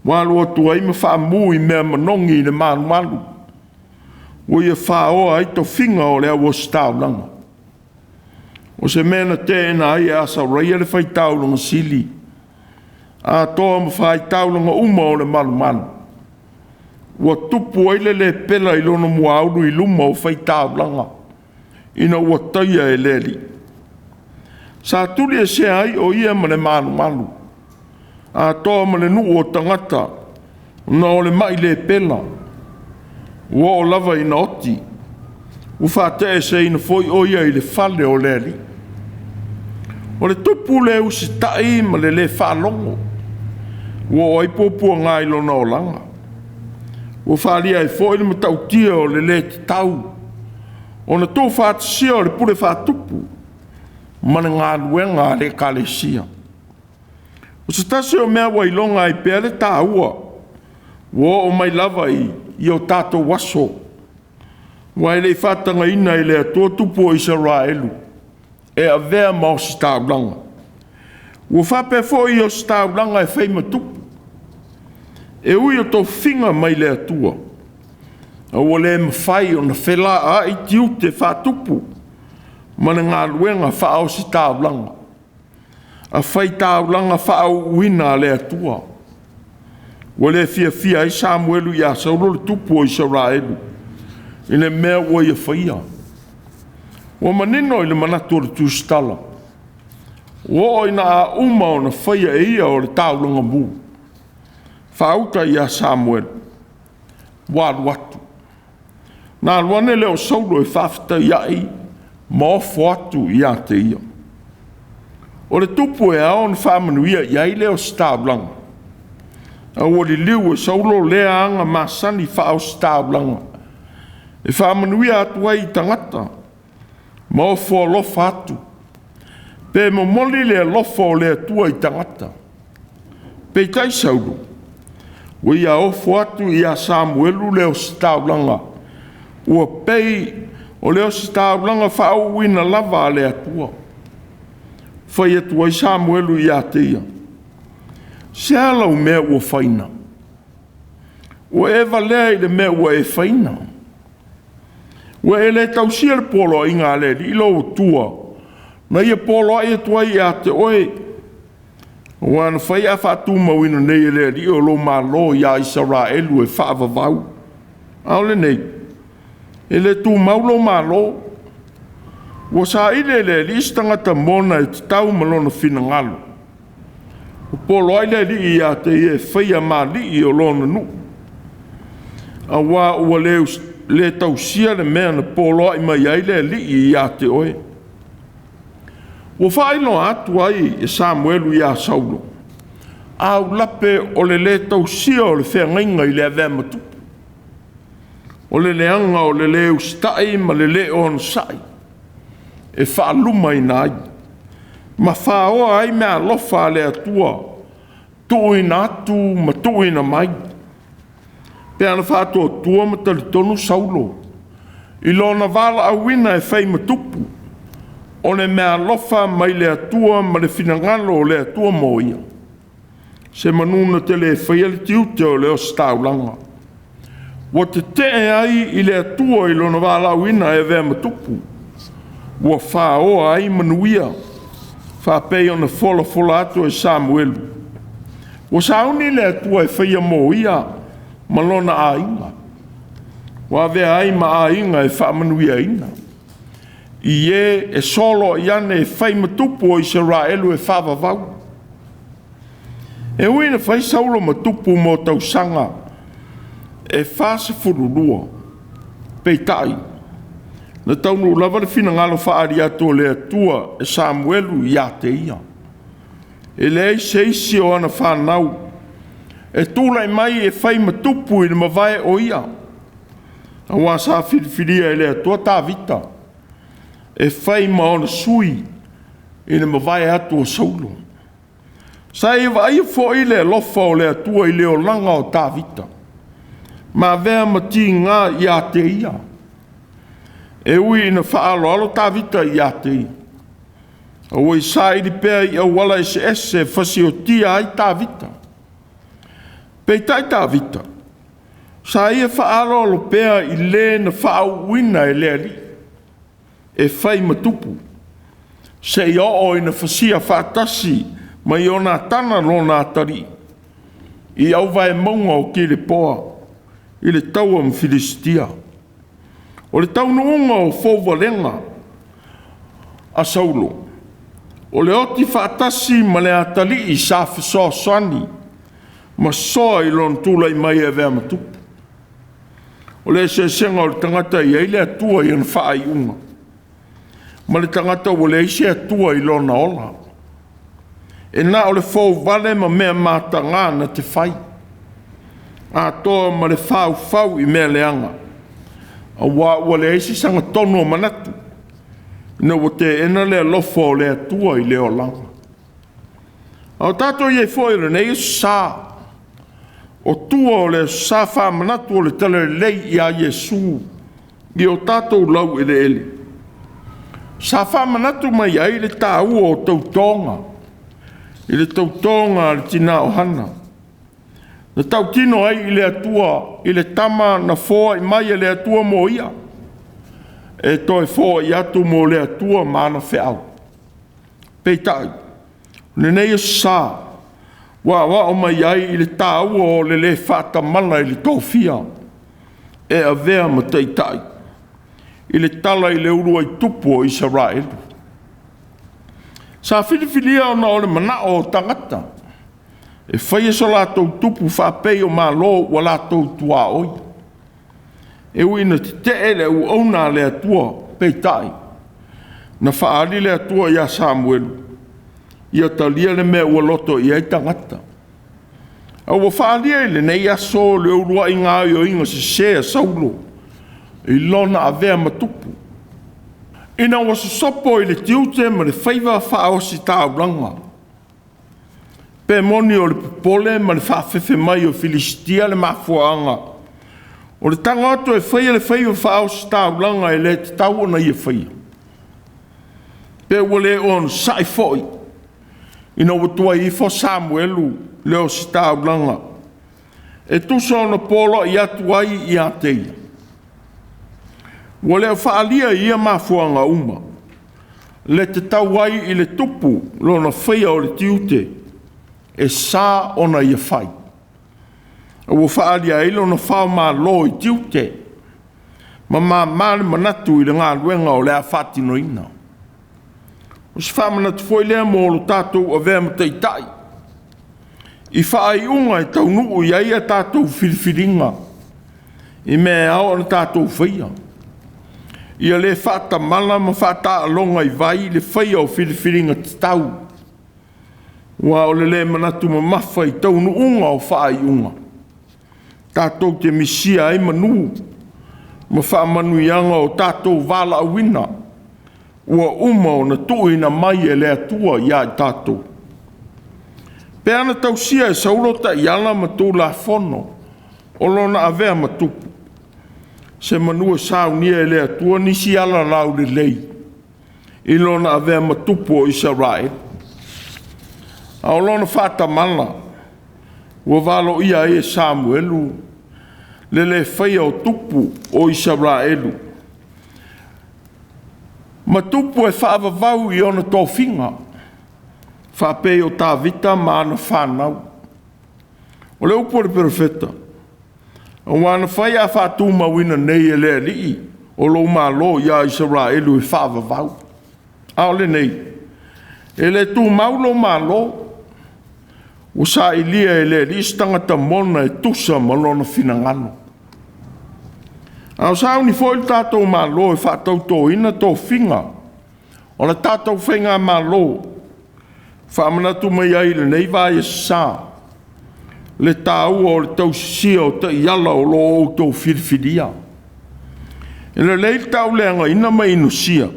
Walu o tua ima wha mui mea manongi I le manu. O ia wha oa I to finga o lea o stau langa. O se mena tēna ai asa reia le Faitau langa sili. A toa ma Faitau langa uma o le manu. Ua tupu ai le pela I lono mua auru I luma o Faitau langa. Ina ua taia e leli. Sa tuli e se ai o ia ma le manu. A toa ma le nuu o tangata. Na o le mai le pela. Ua o lava ina oti. Ufa te se ina foi o ia I le fale o leli. O le tupu le usi tai ma le whalongo. Ua o aipopua ngai lona o langa. Ua whalia e foi le matautia o le te tau. O na tō whātisia o le pure whātupu. Mana Gāluega le kalesia. O se tase o mea wailonga I pēle tāua. Ua o mai lava I o tātou waso. Ua ele whātanga ina I le atua tupu o Israelu. E a vea mao si tāulanga. Ua whape fo i o staulanga e whai matupu. E ui o tō whinga mai le atua. A ua le mawhai o na whela a i tiu te whatupu. Mana ngā luenga whaau si staulanga. A Faitau whaau uina le atua. Ua le fia i Samuelu i a Saulo le tupu o Israelu. I le mea ua i a whaia. Ua manino i le manatu o le tūstala. Ua ina a uma o na whaia e ia o le taulanga mū. Whauta i a Samuelu. Walu atu. Nā luane leo Saulo e whafta iai. Maofo atu i a te ia. O le tupu e ao na whamanuia iai leo staulanga. A ua li liu e Saulo lea anga masani whao staulanga. E whamanuia atu ai tangata. Maofo lofa atu. Pe mo moli le lofa o le atua i tangata. Pe tai Saulo. Ua ia ofo atu i a Samuelu leo staulanga. Ua pei o leo staulanga whao wina lava le atua. Whai atua i Samuelu i a te ia. Se alau mea ua whaina. Ua ewa lea i le mea ua e whaina. Ua e le tausia le polo i ngā le li ilo tua. Na ia polo ai atua i a te oe. Ua na whai a whatu mawina nei le li o lo malo i a Israelu e whaavavau. Aole nei. E le tu maulo malo. Ua sa ile le li istangata mona e te tau malona fina ngalo. O polo ai le li i a te e whaia ma li i o lona nu. A ua le tausia le mea na polo ai mai ai le li i a te oe. Ua whaino atu ai e Samuelu i a Saulo. Au lape o le tausia o le whengainga i le avea matupu. O le leanga o le ustai ma le on sai. E whaaluma i nai. Ma whaoa ai mea lofa le atua. Tuina atu ma tuina mai. Pea na whātua tua ma talitonu Saulo. I lona wala awina e whai matupu. O le mea lofa mai le atua ma le finangalo o le atua moia. Se manuna te le whaia le tiute o le o staulanga. Wa te te ai i le atua i lona wala awina e vea matupu. Wa whaoa ai manuia. Whapei o na fola atu e Samuelu. Wa sauni le atua e whaia moia. Malona a inga. Wa vea ai ma a inga e whamanuia ina. I e solo i ane e whai matupu o Israelu e whavavau. E uina whai Saulo matupu mo tausanga e whasa fururua. Peitai. Na taunu lava le fina ngalo whaari atu le atua e Samuelu i a te ia. E lei seisi o ana whanau. E tūlai mai e whai matupu i le mawai o ia. A wā sa whiriwhiria e le atua tā vita. E whai maona sui i le mawai atu o Saulo. Sa e vai fo i le lofa o le atua i le o langa o tā vita. Ma vea mati ngā i a te ia. E ui ina whaalo alo tā vita i a te ia. A ui sa i li pēr i a wala ese whasi o tia ai tā vita. Peitai tā vita. Sa ia whaalo alo pēr i le na whaau wina e le ali. E whai matupu. Se i o ina whasia whaatasi ma i o nā tana lo nā tari. I au vai maunga o ki le poa. I le taua Filistia. O le taunuunga o fouvalenga a Saulo. O le oti whaatasi ma le atali i sa whasoasani. Ma soa i lon tūla i mai e vea matupu. O le senga o le tangata i eile atua i an wha i unga. Ma le tangata o le ise atua i lona ola. E na o le fouvale ma mea mātanga na te whai. A toa ma le whau i mea leanga. A wā le isi sanga tono o manatu. Ina wa te ena le alofa o le atua i leo langa. A tato i e fwoi le nei sa. O tua o le sa wha manatu o le tele lei i a Yesu. I o tato lau i le ele. Sa wha manatu mai ai le tāua o tautonga. I le tautonga le tina o hana. Na tau tino ai i le atua, i le tama na fōa i mai le atua mo ia. E toi fōa i atu mo le atua mana whiau. Peitai, le nei sā, wa o mai ai i le tāua o le whata mana i le tōwhia. E a vea ma teitai. I le tala i le urua i tupu o Israel. Sa whiriwhiria o na o le mana o tangata. E whaia so lātou tupu whapei o mālo wa lātou tua oi. E uina te te ele u auna le atua peitai. Na whaari le atua ia Samuelu. Ia talia le mea ua loto ia i tangata. A ua whaari ele nei aso le urua i ngā o inga se sea Saulo. I lona a vea matupu. Ina wa se sopo i le tiute ma le whaiva whao si tāuranga. Pe moni o le pole ma le whawhewhe mai o Filistia le mafuanga. O le tangato e whaia le whaiva whao si tāuranga e le te tauana i e whaia. Pe ua le on sai foi. Ina watua i fo Samuelu le o si tāuranga. E tusa ona polo i atu ai i ateia. Wa leo whaalia ia mafuanga uma. Le te tauai i le tupu lona whaia o le tiute. E sā ona ia whai. Wa whaalia i lona whao mā lo i tiute. Ma male manatu i le ngā ruenga o le a whatino ina. O si whamanatu foi lea mo lo tātou a vea mataitai. I whaai unga i tau nuu i aia tātou whiriwhiringa. I mea au ana tātou whaia. Ia le whata mala ma whata alonga i vai le whaia o whiriwhiringa te tau. Wa o le manatu ma mawha i tau nuunga o whaai unga. Tātou te misia ai manu. Ma wha manu ianga o tātou wala awina. Ua uma o na tuina mai e le atua ia i tātou. Pe ana tau sia e Saulo ta iala ma tū la whono. O lona avea matupu. Se manua saunia e le atua nisi ala lau le lei. I lona avea matupu o Israel. A o lona whata mala. Ua valo ia e Samuelu. Le whaia o tupu o Israelu. Matupu e whaavavau i ona tō whinga. Whapei o tā vita maana whanau. O le upo le perfeta. O wana whai a whātū mawina nei e lea lii. O lo mā lo ia Israelu e whaavavau. Ao le nei. E le tū maulo mā lo. O sa ilia e lea lii stangata mona e tusa malona whinangano. Au sao ni foi tātou mā lo e whātau tō ina tō whinga. O le tātou whinga mā lo. Whamanatu mai ai le nei vai e sā. Le tāua o le tau sia o ta iala o lo o tō whiriwhiria. E le lei tau leanga ina mai ino sia.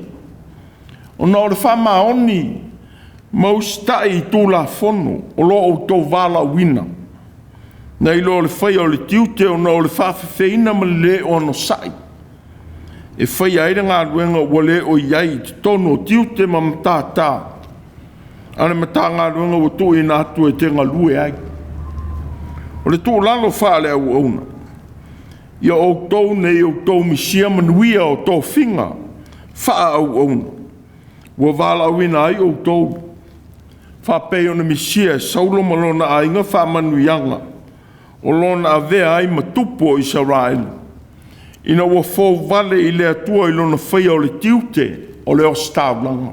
O na o le whamaoni maustai i tū la whono o lo o tō wala wina. Nei lo le whai o le tiute o na o le whawhewheina ma le o no sai. E whai aira ngā ruenga o le o iai te tono o tiute ma mtātā. Ane mata ngā ruenga o tū ina atu e te ngā lue ai. O le tū lalo whale au auna. Ia o tō nei o tō misia manuia o tō whinga. Wha au auna. Ua wala wina ai o tō. Whapei o na misia Saulo malona ainga wha manuianga. O lona avea ai matupu o Israel. Ina ua fouvale i le atua i lona whaia o le tiute o le ostaulanga.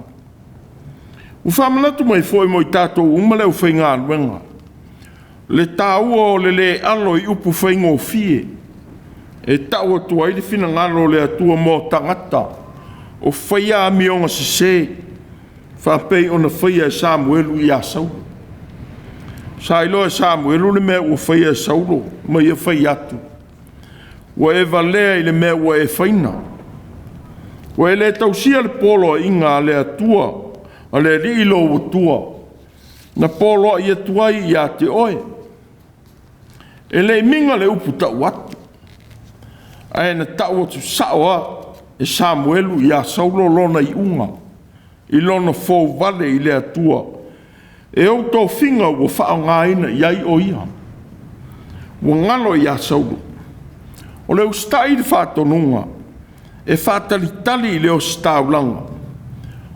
U whamanatu mai foi mo i tātou umaleu whainga aluenga. Le tāua o le alo i upu whainga o fie. E tau atua i le whina ngalo le atua mo tangata. O whaia amionga se se. Whapei o na whaia e Samuelu i asau. Sa ilo e Samuelu le mea ua whaia e Saulo. Ma ia whai atu. Ua e valea i le mea ua e whaina. Ua e le tausia le polo inga le atua. A le li ilo o tua. Na polo i atuai i a te oe. E le minga le upu tau atu. A e na tau atu saoa e Samuelu i a Saulo lona i unga. I lona fōu vale i le atua. E au tō whinga ua whaongaina iai o ia. Ua ngalo ia Saulo. O leo stai le whatonunga. E whatalitali leo staulanga.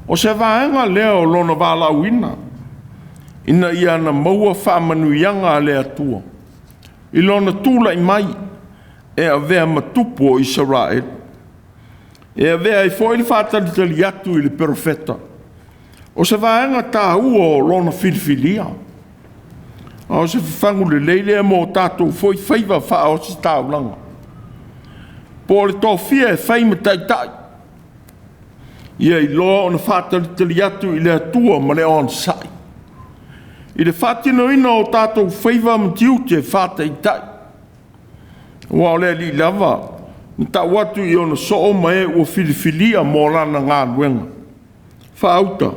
O se vaenga leo lona wālauina. Ina ia na maua whamanuianga le atua. I lona tūla i mai. E a vea matupu o Israel. E a vea i foi le whatalitali atu i le profeta. O se vaenga tā ua o lona filifilia. O se whangu le leile mo tātou foi whaiva wha o si tāulanga. Po le tō fia e whaima tai. Ia i loa o na whatalitali atu i le atua ma le on sai. I le whatino ina o tātou whaiva mtiu te whatai tai. Ua o le li lava. Ni tā watu i ona so o mai o filifilia mo lana ngā luenga. Whaauta.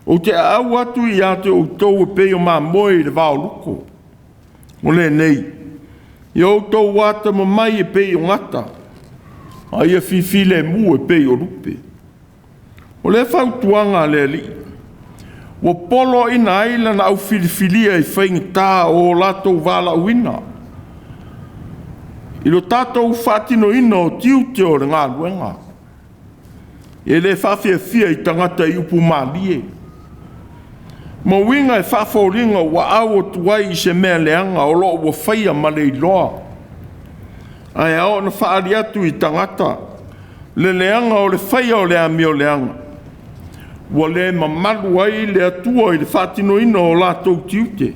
O te au atu i ate o tau e peo mā moe i le vāo luko. O le nei. I o tau wata ma mai e peo ngata. A ia fifile mu e peo lupe. O le whautuanga le li. O polo ina aila na au filifilia i whainga tā o latou wala uina. I lo tātou whatino ina o tiute o le ngā luenga. E le whawhia fia i tangata i upu mālie. Ma winga e whawhoringa wa au o tuai i se mea leanga o lo o whaia ma le iloa. Ai au na whaari atu i tangata. Le leanga o le whaia o le amio leanga. Wa le mamalu ai le atua i le whatino ina o lātou tiute.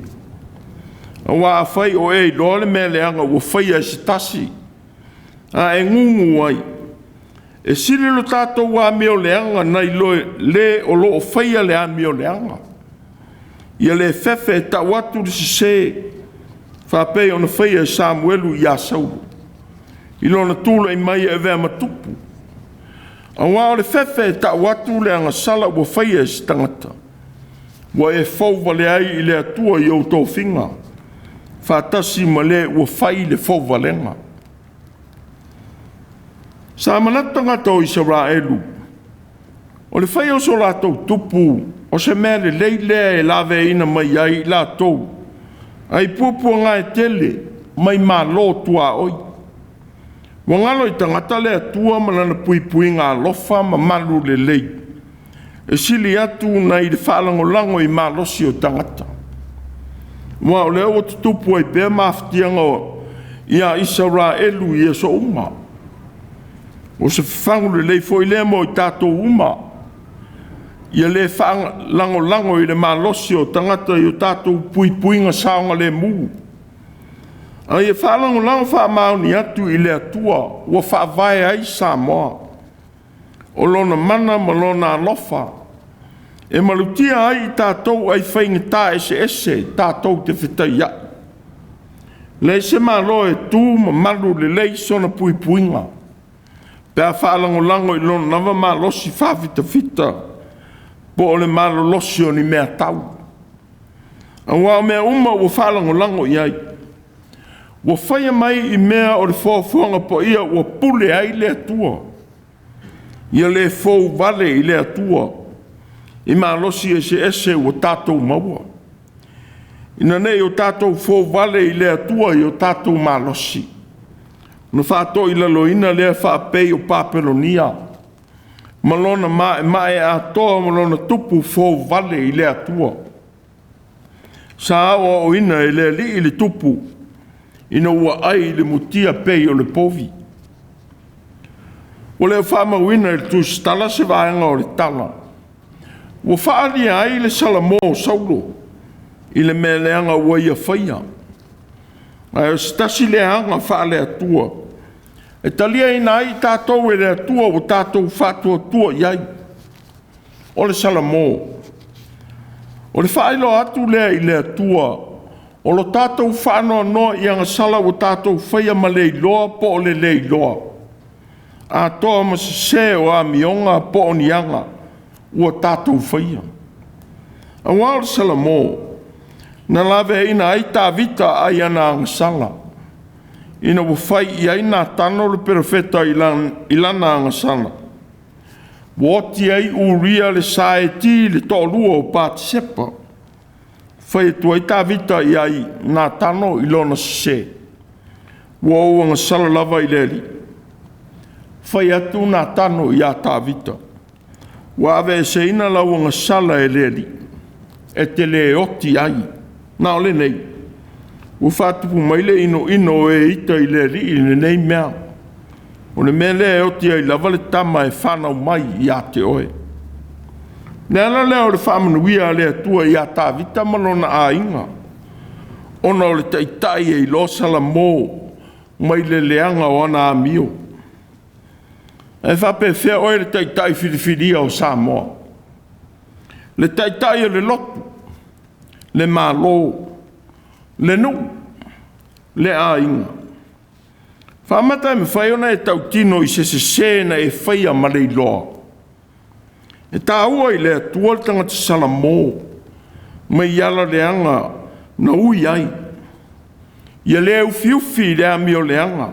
Wa a whai o e iloa le mea leanga o whaia i se tasi. A e ngungu ai. E siri lo tātou wa amio leanga na ilo le o lo o whaia le amio leanga. Ia le fefe e tau atu le se whapei o na whaia Samuelu i a Saulo. I lona tūla i mai e vea matupu. A wā o le fefe e tau atu le anga sala ua whaia si tangata. Wa e fouvale ai i le atua i au tō whinga. Whātasi ma le ua whai le fouvalenga. Sa manatanga tō Israelu. O le whaia o so lātou tupu. O se mea le leilea e lawe ina mai ai la tau. Ai pupua ngā e tele, mai mā lo tua oi. Wangalo i tangata le atua manana pui ngā lofa ma malu le lei. E sili atu na i le whalangolango i mā losi o tangata. Wa o leo o tutupu ai bea mafutianga o ia Israelu i e so uma. O se whangu le lei fo i lea mo i tātou uma. Ia le whaanga lango i le malosi o tangata i o tātou pui saonga le mū. A ia whalango wha mauni atu i le atua ua whaavai ai Samoa. O lona mana ma lona alofa. E malutia ai i tātou ai whainga tā ese tātou te whitai ai. Le se malo e tū ma malu le lei sona puinga. Pea whalango i lona nawa malosi whawhita. Po o le malo losio ni mea tau. A wā mea uma ua whalango i ai. Ua whaia mai i mea o le whāwhanga po ia ua pule ai le atua. Ia le fouvale i le atua. I mā losi ese ua tātou maua. Ina nei o tātou fouvale i le atua i o tātou mā losi. No whātou i laloina lea whāpei o Papelonia. Malona mai a toa malona tupu fo vale i le atua. Sa o ina i le li i le tupu. Ina ua ai le mutia pei o le povi. O le whama wina i le tusi tala se vaenga o le tala. Ua whaari ai le salamo Saulo. I le mea leanga ua ia whaia. Ai o stasi le hanga wha le atua. E talia ina ai tātou e le atua o tātou whātua tua iai. O le salamo. O le whaelo atu lea i le atua. O lo tātou whānoa noa i anga sala o tātou whaia ma le iloa po o le iloa. A toa ma se o a mionga po o nianga ua tātou whaia. A wā o le salamo. Na lawe ina ai tā vita ai ana anga sala. Ina ua whai i aina tano le profeta i lana anga sana. Woti ai uria le saeti le tolua o Pātisepa. Whai tua I tā vita I ai nā tano I lona se. Ua uanga sala lava I leri. Whai atu nā tano I a tā vita. Ua ave se ina la uanga sala e leri. E te le oti ai. Nā ole nei. Ua whātupu maile ino e ita I leri I nei mea. O le mea le oti ai lava le tama e whanau mai I a te oe. Nea la leo le whamanuia le atua I a tā vita malona a inga. Ona o le taitai e I losa la mō mai le leanga o ana a mio. E whape whea oe le taitai whiriwhiria o Samoa. Le taitai o le lotu, le mālo, le nu, le a inga. Whamata me whaiona e tautino I se na e whaia ma le iloa. E tā ua I le atua le tangata Salamo, mai iala leanga na ui ai. Ia le ufiufi le ami o leanga.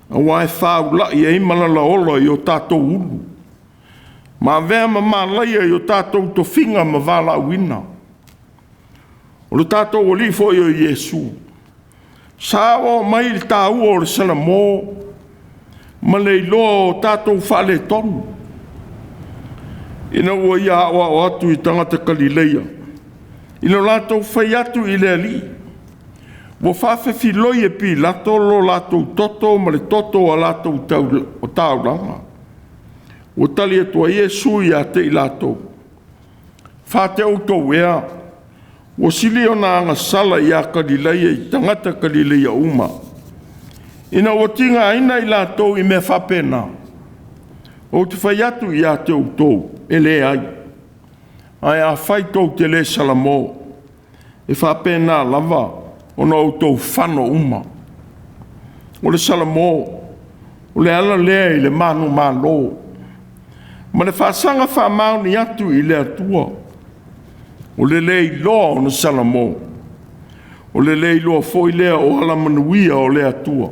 A wai whaula I e malala ola I o tātou ulu. Ma vea ma malaia I o tātou to finga ma vala uina. O le tātou o lifo I o Iesu. Sāwa mai le tā ua o le Salamo, ma le iloa o tātou whale tonu. Ina ua ia awa o atu I tangata Galileia. Ina lātou whai atu I le ali. Wa whawhewhi loi e pi lato lo lātou toto ma le toto a lātou o tauranga. Wa tali atua Iesu I a te I lātou. Whate o tō ea. Wa sili o na anga sala I a Galileia I tangata Galileia uma. Ina o tinga aina I lātou I me whapena. O te whai atu I a te o tō. E le ai. Ai a Faitau te le Salamo. E whapena lava. Ona o tō whano uma. O le Salamo. O le ala lea I le manu malo. Ma le whasanga whamau ni atu I le atua. O le lei loa o na Salamo. O le lei loa foi lea o ala manuia o le atua.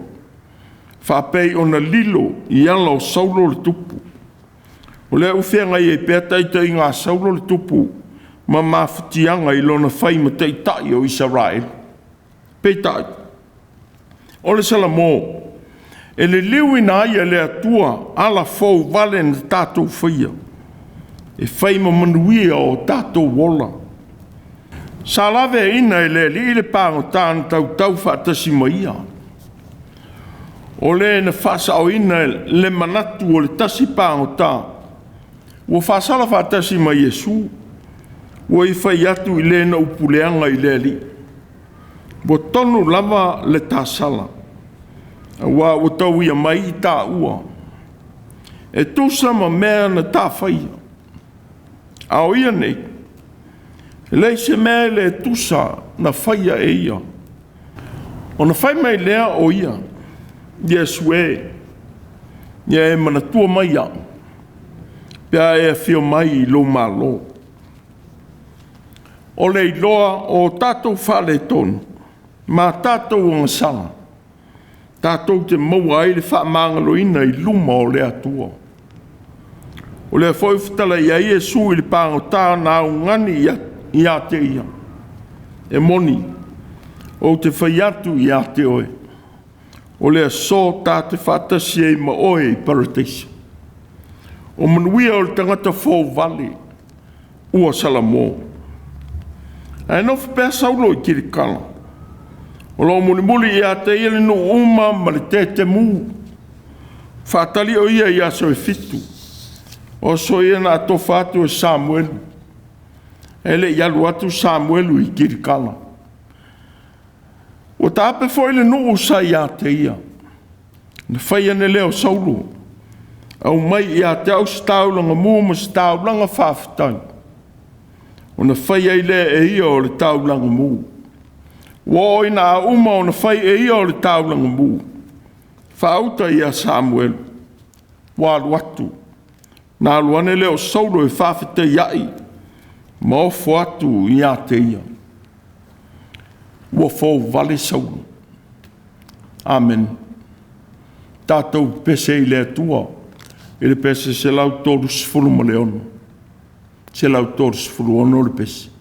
Whapei o na lilo I ala o Saulo le tupu. O le uwhenga I e pētaita I ngā Saulo le tupu. Ma mafutianga I lona whai ma teitai o Israel. Peitai. O le Salamo. E le liwi na ia le atua ala fouvale na tātou whaia. E whai ma manuia o tātou wola. Sa lawe ina e le li le pāngo tāna tau whaatasi maia. O le na whasa o ina le manatu o le tasi pāngo tā. Ua whasala whaatasi ma Iesu. Ua I whai atu I le na upuleanga I le li. Ua tonu lava le tāsala. Ua ua tau ia mai I tā ua. E tusa ma mea na tā whaia. Ao ia nei. E lei se mea le tusa na whaia e ia. O na whai mai lea o ia. Iesu e. Ia e mana tua mai ia. Pea e whio mai I lo malo. O le iloa o tātou whale tonu. Ma tātou angasala. Tātou te maua ai le whaamangalo ina I luma o le atua. O le foi fitala I a Iesu I le pāngo tā nā ungani I a te ia. E moni. O te whai atu I a te oe. O le so tā te whatasi e ma oe I paradise. O manuia o le tangata fouvale. Ua Salamo. E nofu pēr Saulo I kirikala. O lo muli I a te ia le no uma ma le te mū. Whaatali o ia I a so e fitu. O so ia na to fatu e Samuelu. Ele ialu atu Samuelu I kirikala. O tāpe foi le no usa I a te ia. Na whaia ne leo Saulo. Au mai I a te au staulanga mū ma staulanga whawhitai. O na whaia I le e ia o le taulanga mū. Wo ina a uma o na whai e ia o le taulanga mū. Whauta I a Samuelu. Walu atu. Nā luane leo Saulo e whawhita iai. Ma ofo atu I a te ia. Ua fōu vale Saulo. Amen. Tātou pese I le atua. I le pese se lau tōru sifuru ma le ono. Se lau tōru sifuru ono le pese.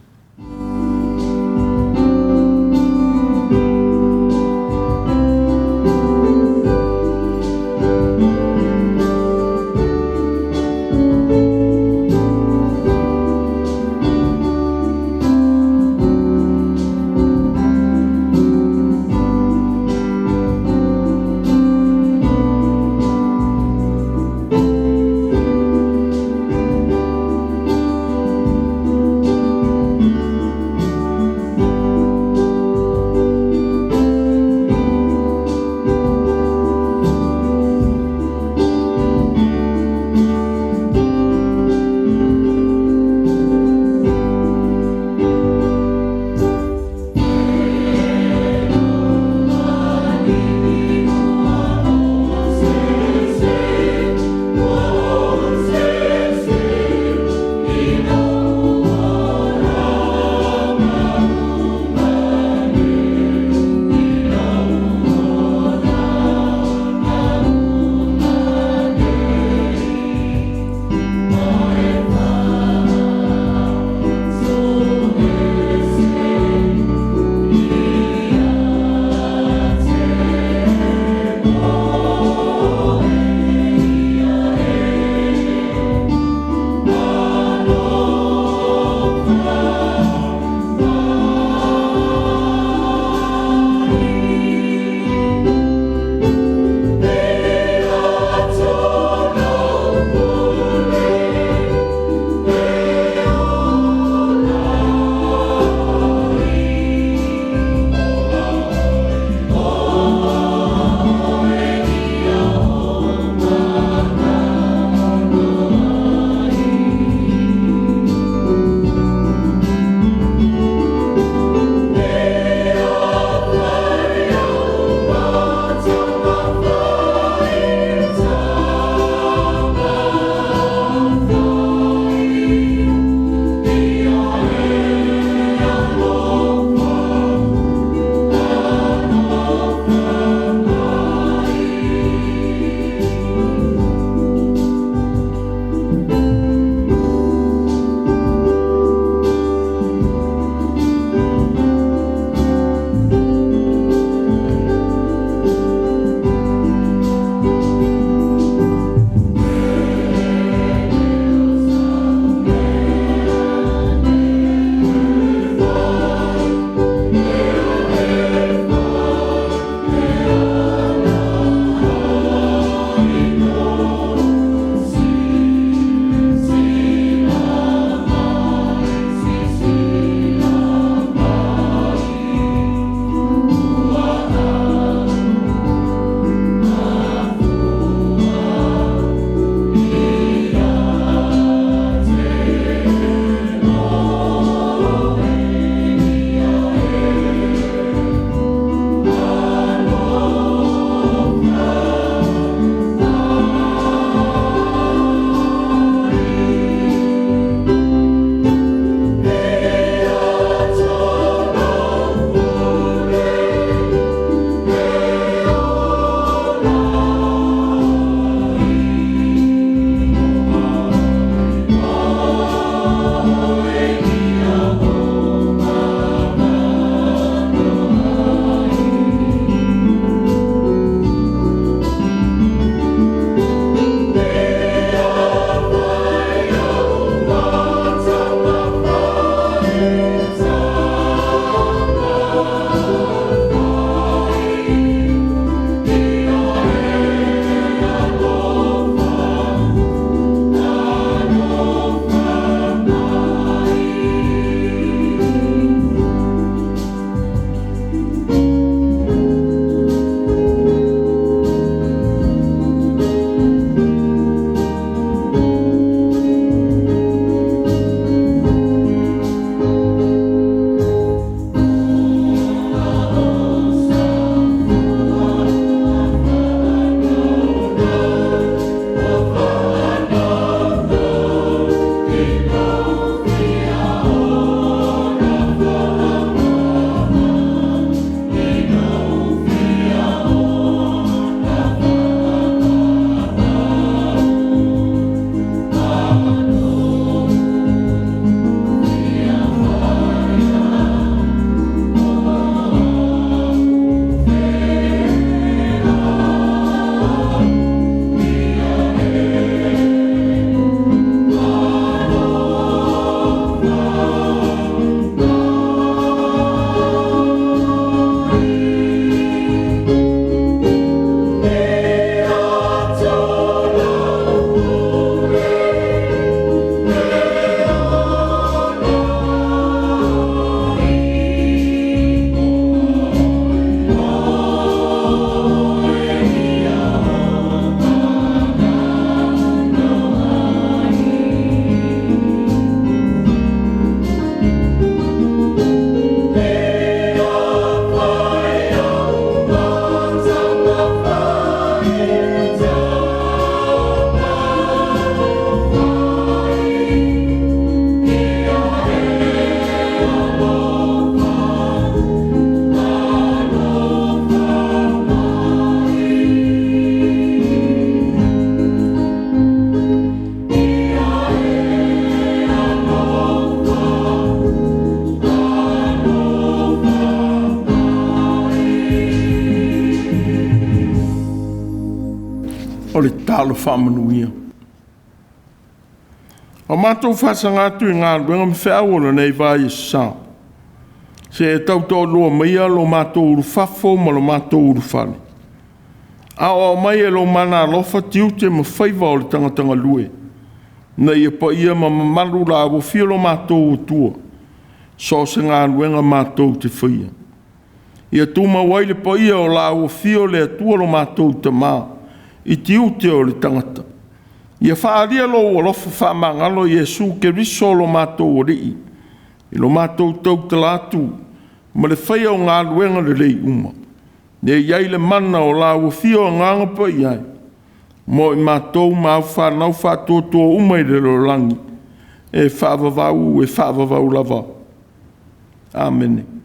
o le talo whamanuia. O mātou whasanga atu I ngā ruenga me whiaola nei vai Saul. Se e tauto loa maia lo mātou urufafo ma lo mātou urufale. A o mai e lo mana lofa tiu te ma whaiva o le tangatanga lue. Na ia pa ia ma mamalu la o fio lo mātou Autū. So se ngā ruenga mātou te whaia. Ia tūma waile pa ia o la o fio le atua lo mātou te mā. I tiu te o le tangata. Ia whaaria lo o lofa whamangalo Iesu ke riso lo mātou o rei. I lo mātou tau te lātu. Ma le whaia o ngā ruenga le rei uma. Ne iai le mana o la o fio a nganga pa iai. Mo I mātou mau whanau whātotoa umai le lo langi. E whaavavau lava. Amen.